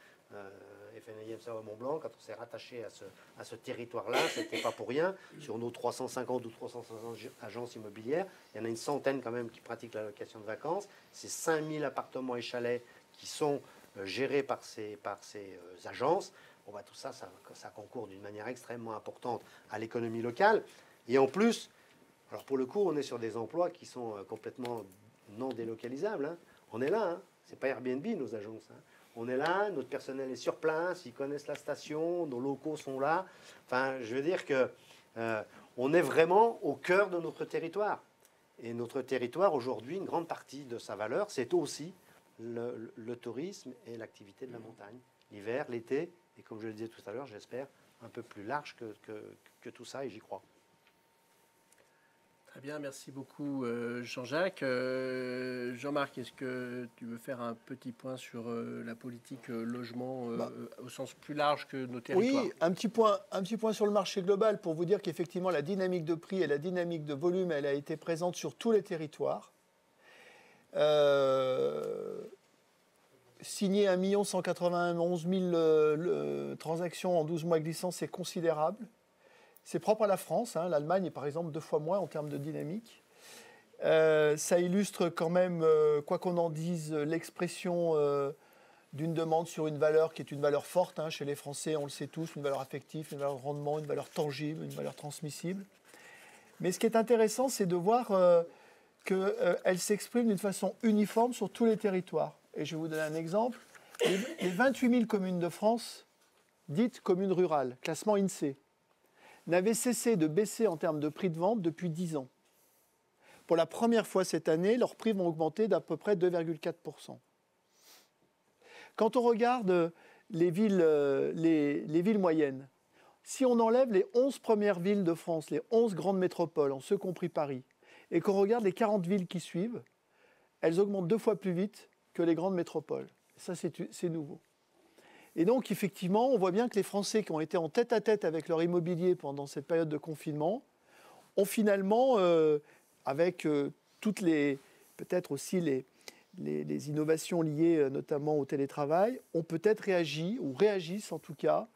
FNIM Savoie Mont-Blanc, quand on s'est rattaché à ce territoire-là, c'était pas pour rien. Sur nos 350 ou 360 agences immobilières, il y en a une centaine quand même qui pratiquent la location de vacances. C'est 5000 appartements et chalets qui sont gérés par ces agences. Bon, bah, tout ça, ça concourt d'une manière extrêmement importante à l'économie locale. Et en plus, alors pour le coup, on est sur des emplois qui sont complètement non délocalisables, hein. On est là, hein. C'est pas Airbnb, nos agences, hein. On est là, notre personnel est sur place, ils connaissent la station, nos locaux sont là. Enfin, je veux dire que on est vraiment au cœur de notre territoire. Et notre territoire, aujourd'hui, une grande partie de sa valeur, c'est aussi le tourisme et l'activité de la montagne. L'hiver, l'été, et comme je le disais tout à l'heure, j'espère un peu plus large que tout ça, et j'y crois. Très bien, merci beaucoup Jean-Jacques. Jean-Marc, est-ce que tu veux faire un petit point sur la politique logement au sens plus large que nos territoires? Oui, un petit point sur le marché global pour vous dire qu'effectivement la dynamique de prix et la dynamique de volume, elle a été présente sur tous les territoires. Signer 1 191 000 transactions en 12 mois glissants, c'est considérable. C'est propre à la France. Hein. L'Allemagne est par exemple 2 fois moins en termes de dynamique. Ça illustre quand même, quoi qu'on en dise, l'expression d'une demande sur une valeur qui est une valeur forte. Hein. Chez les Français, on le sait tous, une valeur affective, une valeur de rendement, une valeur tangible, une valeur transmissible. Mais ce qui est intéressant, c'est de voir qu'elle s'exprime d'une façon uniforme sur tous les territoires. Et je vais vous donner un exemple. Les 28 000 communes de France, dites communes rurales, classement INSEE, n'avaient cessé de baisser en termes de prix de vente depuis 10 ans. Pour la première fois cette année, leurs prix vont augmenter d'à peu près 2,4%. Quand on regarde les villes moyennes, si on enlève les 11 premières villes de France, les 11 grandes métropoles, en ce compris Paris, et qu'on regarde les 40 villes qui suivent, elles augmentent 2 fois plus vite que les grandes métropoles. Ça, c'est nouveau. Et donc, effectivement, on voit bien que les Français qui ont été en tête-à-tête avec leur immobilier pendant cette période de confinement ont finalement, avec toutes les, peut-être aussi les innovations liées notamment au télétravail, ont peut-être réagi, ou réagissent en tout cas,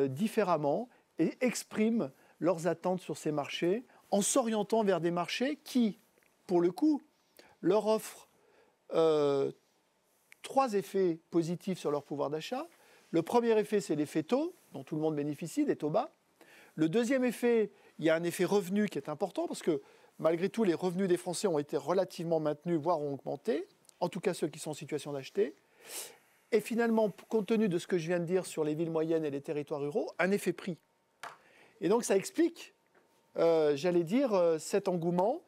différemment et expriment leurs attentes sur ces marchés en s'orientant vers des marchés qui, pour le coup, leur offrent 3 effets positifs sur leur pouvoir d'achat. Le premier effet, c'est l'effet taux, dont tout le monde bénéficie, des taux bas. Le deuxième effet, il y a un effet revenu qui est important, parce que malgré tout, les revenus des Français ont été relativement maintenus, voire ont augmenté, en tout cas ceux qui sont en situation d'acheter. Et finalement, compte tenu de ce que je viens de dire sur les villes moyennes et les territoires ruraux, un effet prix. Et donc ça explique, j'allais dire, cet engouement.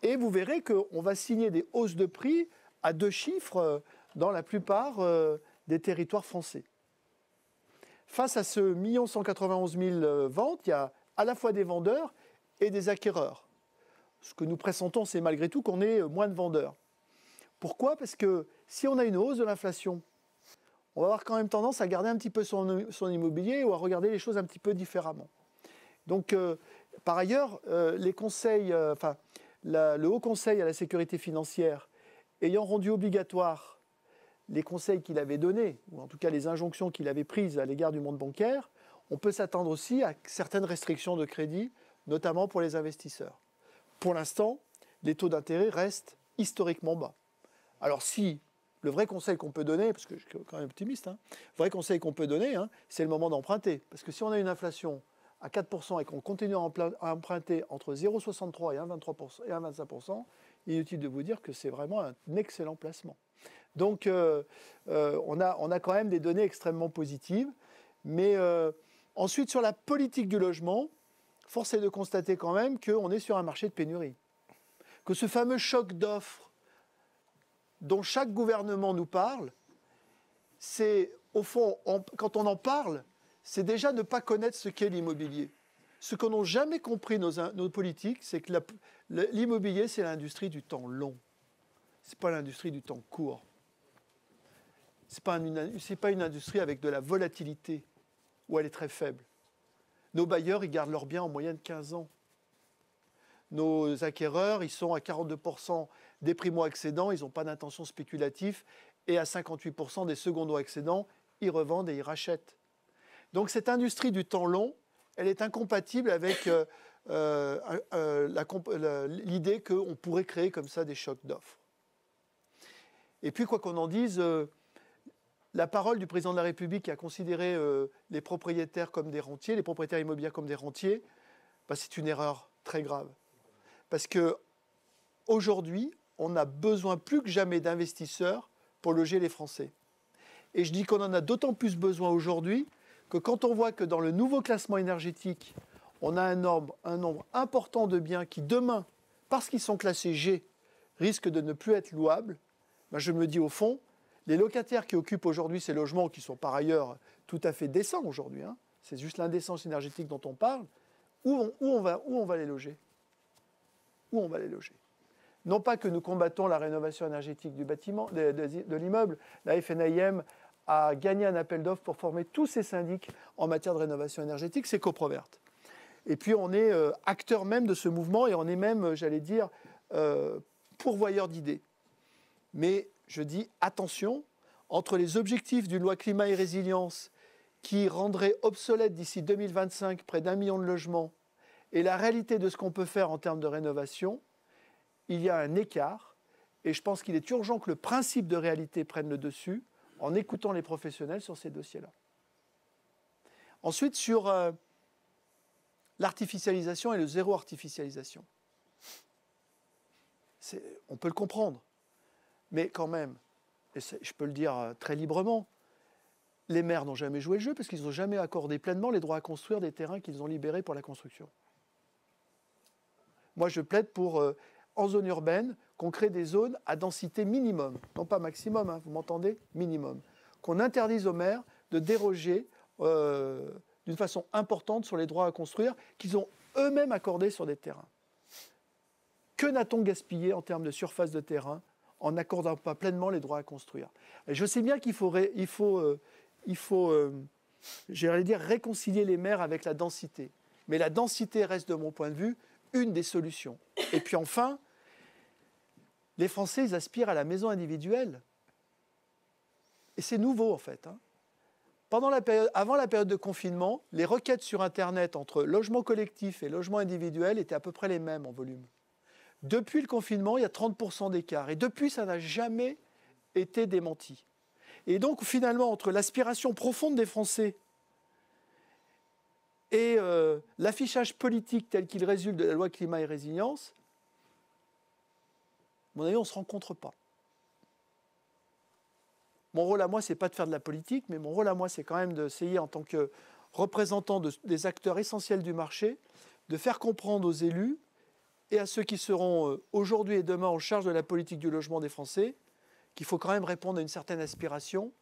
Et vous verrez qu'on va signer des hausses de prix à 2 chiffres dans la plupart des territoires français. Face à ce 1 191 000 ventes, il y a à la fois des vendeurs et des acquéreurs. Ce que nous pressentons, c'est malgré tout qu'on ait moins de vendeurs. Pourquoi? Parce que si on a une hausse de l'inflation, on va avoir quand même tendance à garder un petit peu son immobilier ou à regarder les choses un petit peu différemment. Donc, par ailleurs, les conseils, le Haut Conseil à la sécurité financière ayant rendu obligatoire les conseils qu'il avait donnés, ou en tout cas les injonctions qu'il avait prises à l'égard du monde bancaire, on peut s'attendre aussi à certaines restrictions de crédit, notamment pour les investisseurs. Pour l'instant, les taux d'intérêt restent historiquement bas. Alors si le vrai conseil qu'on peut donner, parce que je suis quand même optimiste, le vrai conseil qu'on peut donner, c'est le moment d'emprunter. Parce que si on a une inflation à 4% et qu'on continue à emprunter entre 0,63 et 1,23% et 1,25%, inutile de vous dire que c'est vraiment un excellent placement. Donc, on a quand même des données extrêmement positives. Mais ensuite, sur la politique du logement, force est de constater quand même qu'on est sur un marché de pénurie. Que ce fameux choc d'offres dont chaque gouvernement nous parle, c'est, au fond, quand on en parle, c'est déjà ne pas connaître ce qu'est l'immobilier. Ce que n'ont jamais compris nos politiques, c'est que l'immobilier, c'est l'industrie du temps long. Ce n'est pas l'industrie du temps court. Ce n'est pas une industrie avec de la volatilité, où elle est très faible. Nos bailleurs, ils gardent leurs biens en moyenne 15 ans. Nos acquéreurs, ils sont à 42% des primo-accédants, ils n'ont pas d'intention spéculative, et à 58% des secondo-accédants, ils revendent et ils rachètent. Donc cette industrie du temps long, elle est incompatible avec l'idée qu'on pourrait créer comme ça des chocs d'offres. Et puis, quoi qu'on en dise, la parole du président de la République qui a considéré les propriétaires comme des rentiers, les propriétaires immobiliers comme des rentiers, c'est une erreur très grave. Parce qu'aujourd'hui, on a besoin plus que jamais d'investisseurs pour loger les Français. Et je dis qu'on en a d'autant plus besoin aujourd'hui que quand on voit que dans le nouveau classement énergétique, on a un nombre important de biens qui, demain, parce qu'ils sont classés G, risquent de ne plus être louables, ben je me dis au fond, les locataires qui occupent aujourd'hui ces logements, qui sont par ailleurs tout à fait décents aujourd'hui, hein, c'est juste l'indécence énergétique dont on parle, où on va les loger? Où on va les loger? Non pas que nous combattons la rénovation énergétique du bâtiment, de l'immeuble, la FNIM a gagné un appel d'offres pour former tous ces syndics en matière de rénovation énergétique, c'est Coprovert. Et puis on est acteur même de ce mouvement et on est même, j'allais dire, pourvoyeur d'idées. Mais je dis attention, entre les objectifs d'une loi climat et résilience qui rendrait obsolète d'ici 2025 près d'1 million de logements et la réalité de ce qu'on peut faire en termes de rénovation, il y a un écart. Et je pense qu'il est urgent que le principe de réalité prenne le dessus en écoutant les professionnels sur ces dossiers-là. Ensuite, sur l'artificialisation et le zéro artificialisation. On peut le comprendre. Mais quand même, et je peux le dire très librement, les maires n'ont jamais joué le jeu parce qu'ils n'ont jamais accordé pleinement les droits à construire des terrains qu'ils ont libérés pour la construction. Moi, je plaide pour, en zone urbaine, qu'on crée des zones à densité minimum, non pas maximum, hein, vous m'entendez, minimum. Qu'on interdise aux maires de déroger d'une façon importante sur les droits à construire qu'ils ont eux-mêmes accordés sur des terrains. Que n'a-t-on gaspillé en termes de surface de terrain en n'accordant pas pleinement les droits à construire? Et je sais bien qu'il faut j'allais dire, réconcilier les maires avec la densité. Mais la densité reste, de mon point de vue, une des solutions. Et puis enfin, les Français, ils aspirent à la maison individuelle. Et c'est nouveau, en fait. Hein. Avant la période de confinement, les requêtes sur Internet entre logement collectif et logement individuel étaient à peu près les mêmes en volume. Depuis le confinement, il y a 30% d'écart. Et depuis, ça n'a jamais été démenti. Et donc, finalement, entre l'aspiration profonde des Français et l'affichage politique tel qu'il résulte de la loi climat et résilience, à mon avis, on ne se rencontre pas. Mon rôle à moi, ce n'est pas de faire de la politique, mais mon rôle à moi, c'est quand même d'essayer, en tant que représentant des acteurs essentiels du marché, de faire comprendre aux élus et à ceux qui seront aujourd'hui et demain en charge de la politique du logement des Français qu'il faut quand même répondre à une certaine aspiration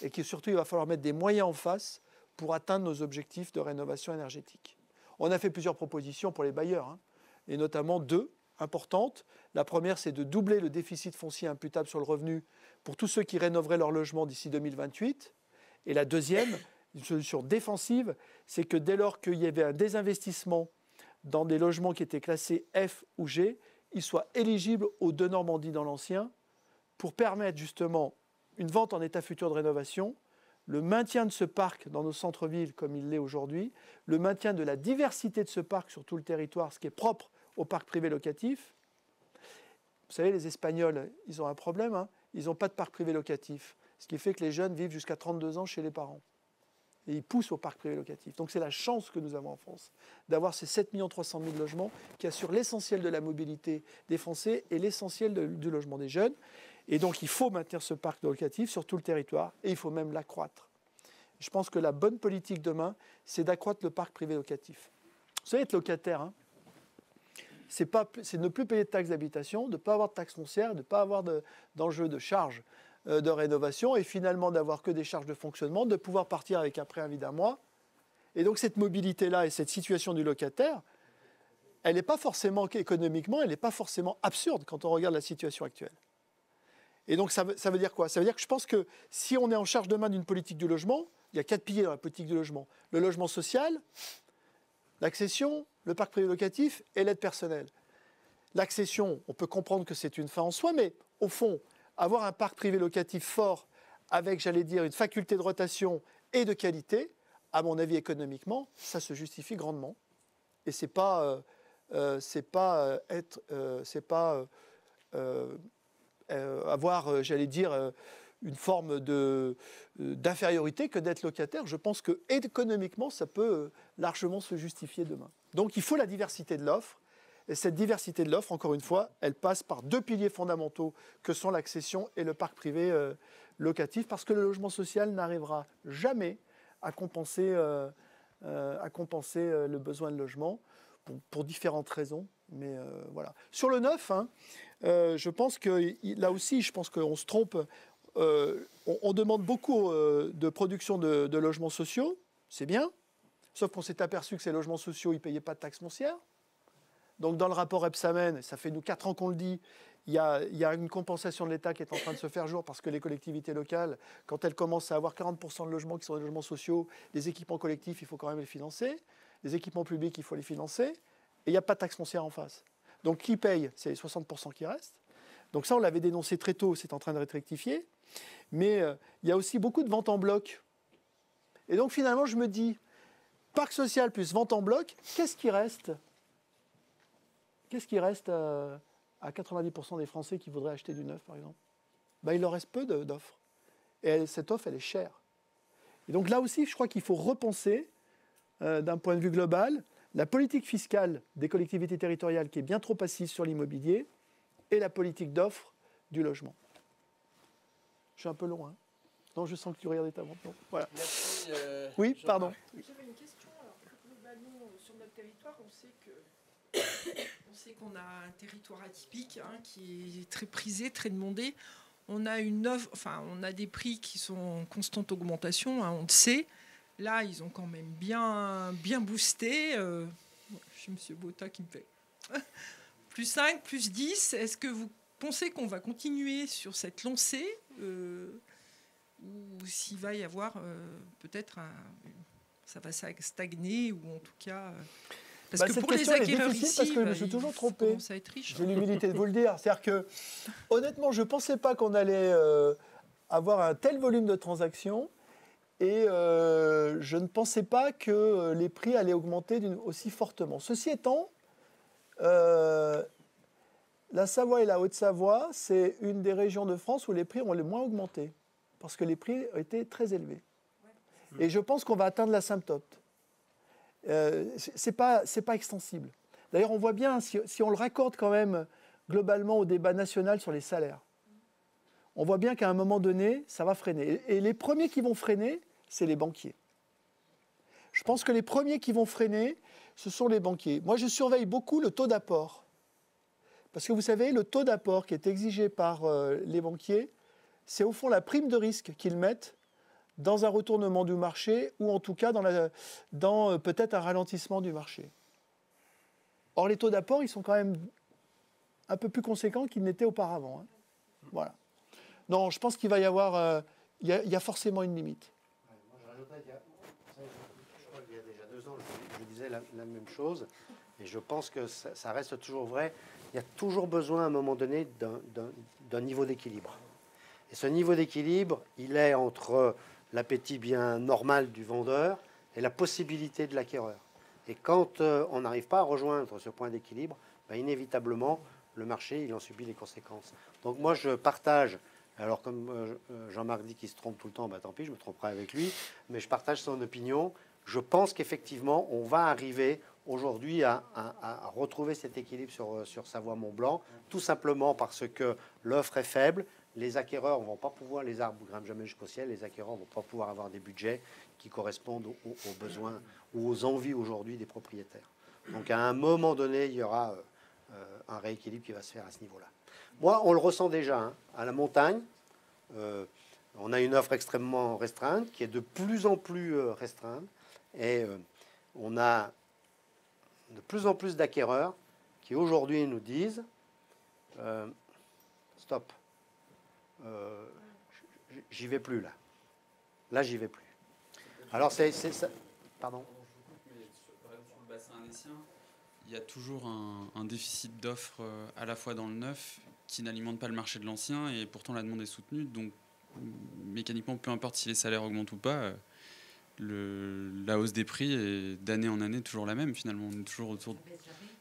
et que surtout, il va falloir mettre des moyens en face pour atteindre nos objectifs de rénovation énergétique. On a fait plusieurs propositions pour les bailleurs, hein, et notamment 2 importantes. La première, c'est de doubler le déficit foncier imputable sur le revenu pour tous ceux qui rénoveraient leur logement d'ici 2028. Et la deuxième, une solution défensive, c'est que dès lors qu'il y avait un désinvestissement dans des logements qui étaient classés F ou G, ils soient éligibles aux 2 Normandie dans l'ancien pour permettre justement une vente en état futur de rénovation, le maintien de ce parc dans nos centres-villes comme il l'est aujourd'hui, le maintien de la diversité de ce parc sur tout le territoire, ce qui est propre au parc privé locatif. Vous savez, les Espagnols, ils ont un problème, hein, ils n'ont pas de parc privé locatif, ce qui fait que les jeunes vivent jusqu'à 32 ans chez les parents. Et ils poussent au parc privé locatif. Donc c'est la chance que nous avons en France, d'avoir ces 7 300 000 logements qui assurent l'essentiel de la mobilité des Français et l'essentiel du logement des jeunes. Et donc il faut maintenir ce parc locatif sur tout le territoire et il faut même l'accroître. Je pense que la bonne politique demain, c'est d'accroître le parc privé locatif. Vous savez, être locataire, hein, c'est de ne plus payer de taxes d'habitation, de ne pas avoir de taxes foncières, de ne pas avoir d'enjeux de charges de rénovation et finalement d'avoir que des charges de fonctionnement, de pouvoir partir avec un préavis d'1 mois. Et donc cette mobilité-là et cette situation du locataire, elle n'est pas forcément économiquement, elle n'est pas forcément absurde quand on regarde la situation actuelle. Et donc ça veut dire quoi? Ça veut dire que je pense que si on est en charge demain d'une politique du logement, il y a 4 piliers dans la politique du logement. Le logement social, l'accession, le parc privé locatif et l'aide personnelle. L'accession, on peut comprendre que c'est une fin en soi, mais au fond, avoir un parc privé locatif fort avec, j'allais dire, une faculté de rotation et de qualité, à mon avis économiquement, ça se justifie grandement. Et c'est pas avoir, j'allais dire, une forme d'infériorité que d'être locataire. Je pense que économiquement, ça peut largement se justifier demain. Donc il faut la diversité de l'offre. Et cette diversité de l'offre, encore une fois, elle passe par 2 piliers fondamentaux que sont l'accession et le parc privé locatif, parce que le logement social n'arrivera jamais à compenser le besoin de logement pour différentes raisons. Mais voilà. Sur le neuf, hein, je pense que là aussi, je pense qu'on se trompe. On demande beaucoup de production de logements sociaux, c'est bien. Sauf qu'on s'est aperçu que ces logements sociaux, ils ne payaient pas de taxes foncières. Donc dans le rapport Epsamen, ça fait nous 4 ans qu'on le dit, il y a une compensation de l'État qui est en train de se faire jour parce que les collectivités locales, quand elles commencent à avoir 40% de logements qui sont des logements sociaux, les équipements collectifs, il faut quand même les financer. Les équipements publics, il faut les financer. Et il n'y a pas de taxe foncière en face. Donc qui paye? C'est les 60% qui restent. Donc ça, on l'avait dénoncé très tôt, c'est en train de être rectifié. Mais il y a aussi beaucoup de ventes en bloc. Et donc finalement, je me dis, parc social plus vente en bloc, qu'est-ce qui reste? Qu'est-ce qui reste à 90% des Français qui voudraient acheter du neuf, par exemple? Il leur reste peu d'offres. Et cette offre, elle est chère. Et donc là aussi, je crois qu'il faut repenser, d'un point de vue global, la politique fiscale des collectivités territoriales qui est bien trop assise sur l'immobilier et la politique d'offre du logement. Je suis un peu long, hein? Non, je sens que tu regardes ta montre. Voilà. Merci, oui, pardon. J'avais une question. Alors, plus globalement, sur notre territoire, on sait qu'on a un territoire atypique, hein, qui est très prisé, très demandé. On a on a des prix qui sont en constante augmentation, hein, on le sait. Là, ils ont quand même bien boosté. Chez M. Botta qui me fait plus 5, plus 10. Est-ce que vous pensez qu'on va continuer sur cette lancée ou s'il va y avoir peut-être ça va stagner ou en tout cas... Parce que pour les acquéreurs ici, parce que je me suis toujours trompé. J'ai l'humilité de vous le dire. C'est-à-dire que, honnêtement, je ne pensais pas qu'on allait avoir un tel volume de transactions et je ne pensais pas que les prix allaient augmenter aussi fortement. Ceci étant, la Savoie et la Haute-Savoie, c'est une des régions de France où les prix ont le moins augmenté parce que les prix étaient très élevés. Et je pense qu'on va atteindre l'asymptote. C'est pas extensible. D'ailleurs, on voit bien, si on le raccorde quand même globalement au débat national sur les salaires, on voit bien qu'à un moment donné, ça va freiner. Et les premiers qui vont freiner, c'est les banquiers. Je pense que les premiers qui vont freiner, ce sont les banquiers. Moi, je surveille beaucoup le taux d'apport. Parce que vous savez, le taux d'apport qui est exigé par les banquiers, c'est au fond la prime de risque qu'ils mettent dans un retournement du marché ou en tout cas dans peut-être un ralentissement du marché. Or, les taux d'apport, ils sont quand même un peu plus conséquents qu'ils n'étaient auparavant. Hein. Voilà. Non, je pense qu'il va y avoir... il y a forcément une limite. Ouais, moi, je rajouterais je crois qu'il y a déjà 2 ans, je disais la même chose. Et je pense que ça reste toujours vrai. Il y a toujours besoin, à un moment donné, d'un niveau d'équilibre. Et ce niveau d'équilibre, il est entre l'appétit bien normal du vendeur et la possibilité de l'acquéreur. Et quand on n'arrive pas à rejoindre ce point d'équilibre, inévitablement, le marché, il en subit les conséquences. Donc moi, je partage, alors comme Jean-Marc dit qu'il se trompe tout le temps, tant pis, je me tromperai avec lui, mais je partage son opinion. Je pense qu'effectivement, on va arriver aujourd'hui à retrouver cet équilibre sur Savoie-Mont-Blanc, tout simplement parce que l'offre est faible. Les acquéreurs ne vont pas pouvoir, les arbres ne grimpent jamais jusqu'au ciel, les acquéreurs ne vont pas pouvoir avoir des budgets qui correspondent aux besoins ou aux envies aujourd'hui des propriétaires. Donc à un moment donné, il y aura un rééquilibre qui va se faire à ce niveau-là. Moi, on le ressent déjà, hein, à la montagne. On a une offre extrêmement restreinte, qui est de plus en plus restreinte. Et on a de plus en plus d'acquéreurs qui aujourd'hui nous disent stop. J'y vais plus là. Là, j'y vais plus. Alors, c'est ça. Pardon. Par exemple, sur le bassin annécien, il y a toujours un déficit d'offres à la fois dans le neuf qui n'alimente pas le marché de l'ancien et pourtant la demande est soutenue. Donc, mécaniquement, peu importe si les salaires augmentent ou pas, la hausse des prix est d'année en année toujours la même finalement. On est toujours autour de...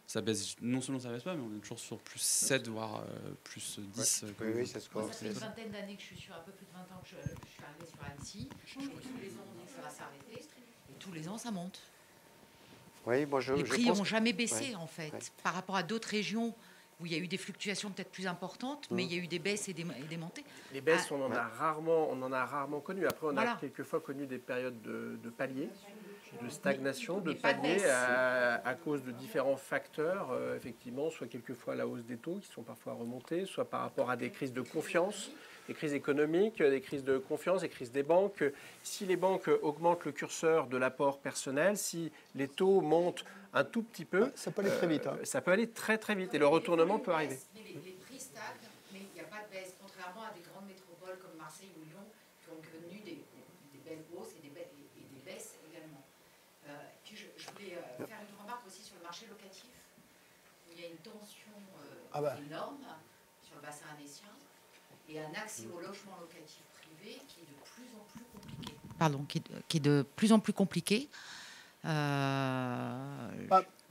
Ça baisse, non seulement ça baisse pas, mais on est toujours sur plus 7, voire plus 10. Ouais. Oui, c'est ce qu'on... Ça fait une vingtaine d'années que je suis sur, un peu plus de 20 ans que je suis arrivée sur Annecy. Tous les ans, on dit que ça va s'arrêter. Et tous les ans, ça monte. Oui, moi, les prix n'ont jamais baissé, ouais, en fait. Ouais. Par rapport à d'autres régions où il y a eu des fluctuations peut-être plus importantes, mais il y a eu des baisses et des montées. Les baisses, on en a rarement connu. Après, on a quelquefois connu des périodes de paliers. de stagnation, de Mais pas de palier baisse. à cause de différents facteurs, effectivement, soit quelquefois la hausse des taux qui sont parfois remontés, soit par rapport à des crises de confiance, des crises économiques, des crises de confiance, des crises des banques. Si les banques augmentent le curseur de l'apport personnel, si les taux montent un tout petit peu, Ça peut aller très vite. Hein. ça peut aller très très vite et le retournement peut arriver. Mais les prix stagnent, mais il n'y a pas de baisse, contrairement à des grandes métropoles comme Marseille ou Lyon qui ont connu des belles hausses et des baisses également. Puis je voulais faire une remarque aussi sur le marché locatif, où il y a une tension énorme sur le bassin annécien et un accès au logement locatif privé qui est de plus en plus compliqué. Pardon, qui est de plus en plus compliqué.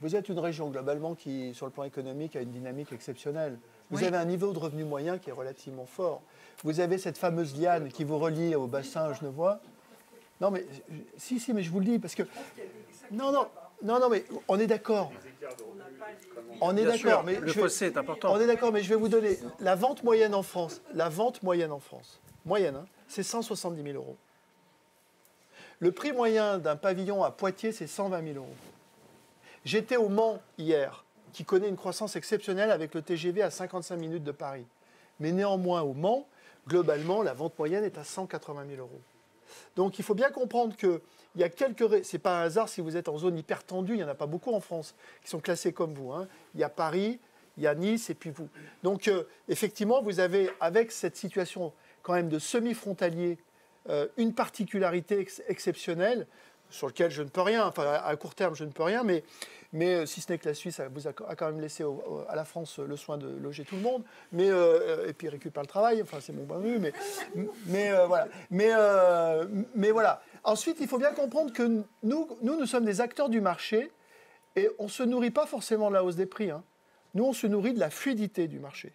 Vous êtes une région globalement qui, sur le plan économique, a une dynamique exceptionnelle. Vous Oui. avez un niveau de revenu moyen qui est relativement fort. Vous avez cette fameuse liane qui vous relie au bassin genevois. Non, mais si, mais je vous le dis parce que non, mais on est d'accord. On est Bien sûr, d'accord, mais le fossé est important. On est d'accord, mais je vais vous donner la vente moyenne en France. La vente moyenne en France, moyenne, hein, c'est 170 000 euros. Le prix moyen d'un pavillon à Poitiers, c'est 120 000 euros. J'étais au Mans hier, qui connaît une croissance exceptionnelle avec le TGV à 55 minutes de Paris. Mais néanmoins, au Mans, globalement, la vente moyenne est à 180 000 euros. Donc il faut bien comprendre qu'il y a quelques... Ce n'est pas un hasard si vous êtes en zone hyper tendue, il n'y en a pas beaucoup en France qui sont classés comme vous. Hein. Il y a Paris, il y a Nice et puis vous. Donc effectivement, vous avez, avec cette situation quand même de semi-frontalier, une particularité exceptionnelle sur laquelle je ne peux rien, enfin à court terme je ne peux rien, mais si ce n'est que la Suisse vous a quand même laissé à la France le soin de loger tout le monde, et puis récupère le travail, enfin c'est mon point de vue, voilà. Mais voilà. Ensuite, il faut bien comprendre que nous sommes des acteurs du marché et on ne se nourrit pas forcément de la hausse des prix. Hein. Nous, on se nourrit de la fluidité du marché.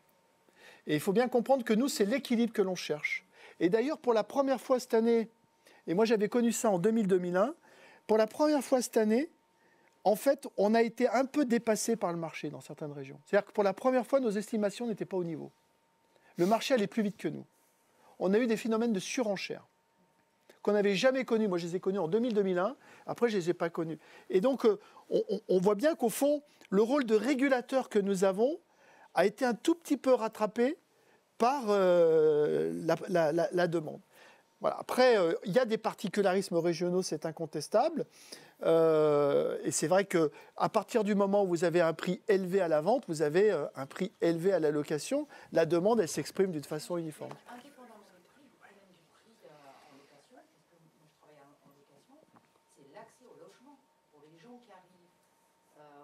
Et il faut bien comprendre que nous, c'est l'équilibre que l'on cherche. Et d'ailleurs, pour la première fois cette année, et moi j'avais connu ça en 2000-2001, pour la première fois cette année, en fait, on a été un peu dépassé par le marché dans certaines régions. C'est-à-dire que pour la première fois, nos estimations n'étaient pas au niveau. Le marché allait plus vite que nous. On a eu des phénomènes de surenchère qu'on n'avait jamais connus. Moi, je les ai connus en 2000-2001. Après, je ne les ai pas connus. Et donc, on voit bien qu'au fond, le rôle de régulateur que nous avons a été un tout petit peu rattrapé par la demande. Voilà. Après, il y a des particularismes régionaux, c'est incontestable. Et c'est vrai qu'à partir du moment où vous avez un prix élevé à la vente, vous avez un prix élevé à la location. La demande, elle s'exprime d'une façon uniforme. Indépendamment du prix, le problème du prix en location, parce que moi je travaille en location, c'est l'accès au logement pour les gens qui arrivent,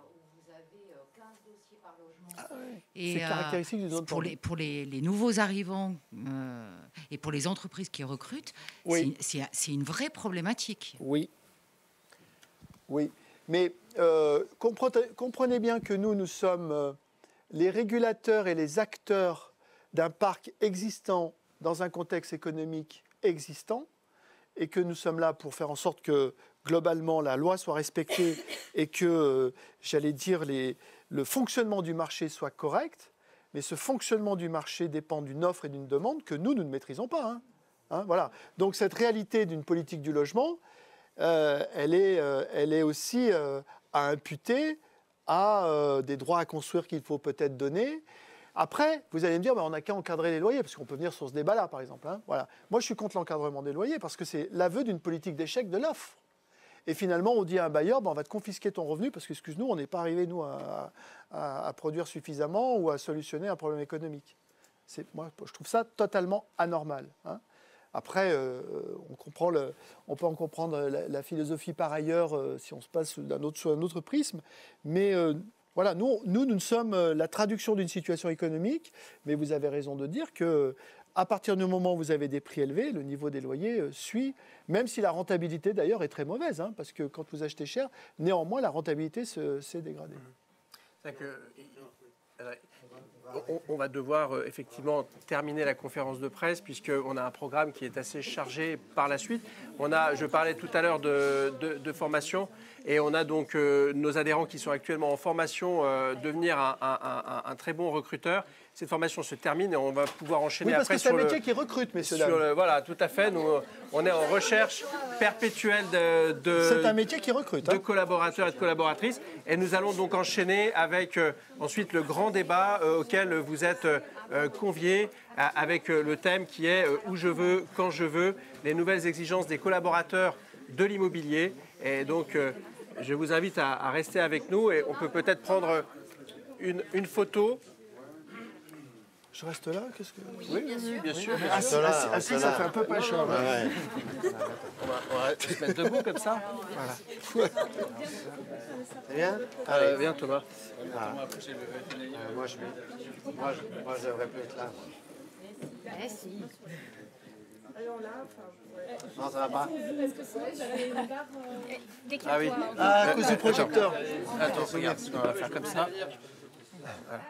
où vous avez 15 dossiers par logement. C'est caractéristique d'une zone tendue. Pour les nouveaux arrivants et pour les entreprises qui recrutent, Oui. c'est une vraie problématique. Oui. Oui. Mais comprenez bien que nous sommes les régulateurs et les acteurs d'un parc existant dans un contexte économique existant et que nous sommes là pour faire en sorte que, globalement, la loi soit respectée et que, j'allais dire, le fonctionnement du marché soit correct. Mais ce fonctionnement du marché dépend d'une offre et d'une demande que nous ne maîtrisons pas. Voilà. Donc cette réalité d'une politique du logement, elle est aussi à imputer à des droits à construire qu'il faut peut-être donner. Après, vous allez me dire, on n'a qu'à encadrer les loyers, parce qu'on peut venir sur ce débat-là, par exemple. Voilà. Moi, je suis contre l'encadrement des loyers, parce que c'est l'aveu d'une politique d'échec de l'offre. Et finalement, on dit à un bailleur, on va te confisquer ton revenu, parce que, excuse-nous, on n'est pas arrivé, nous, à produire suffisamment ou à solutionner un problème économique. Moi, je trouve ça totalement anormal. Après, on peut en comprendre la philosophie par ailleurs si on se passe sur un autre prisme. Mais voilà, nous sommes la traduction d'une situation économique. Mais vous avez raison de dire qu'à partir du moment où vous avez des prix élevés, le niveau des loyers suit, même si la rentabilité d'ailleurs est très mauvaise. Parce que quand vous achetez cher, néanmoins, la rentabilité s'est dégradée. C'est-à-dire que On va devoir effectivement terminer la conférence de presse puisqu'on a un programme qui est assez chargé par la suite. Je parlais tout à l'heure de formation et on a donc nos adhérents qui sont actuellement en formation devenir un très bon recruteur. Cette formation se termine et on va pouvoir enchaîner parce après que c'est un métier qui recrute, messieurs, dames. Voilà, tout à fait. Nous, on est en recherche perpétuelle c'est un métier qui recrute, de collaborateurs et de collaboratrices. Et nous allons donc enchaîner avec ensuite le grand débat auquel vous êtes conviés, avec le thème qui est où je veux, quand je veux, les nouvelles exigences des collaborateurs de l'immobilier. Et donc, je vous invite à rester avec nous et on peut peut-être prendre une photo. Je reste là, qu'est-ce que... Oui, bien sûr. Assis, ça fait un peu pas cher. Ouais. On va se mettre debout comme ça. Voilà. C'est bien? Viens Thomas. Moi, je devrais plus être là. Merci. Non, ça va pas. Ah oui. À cause du projecteur. Attends, regarde, on va faire comme ça. Voilà.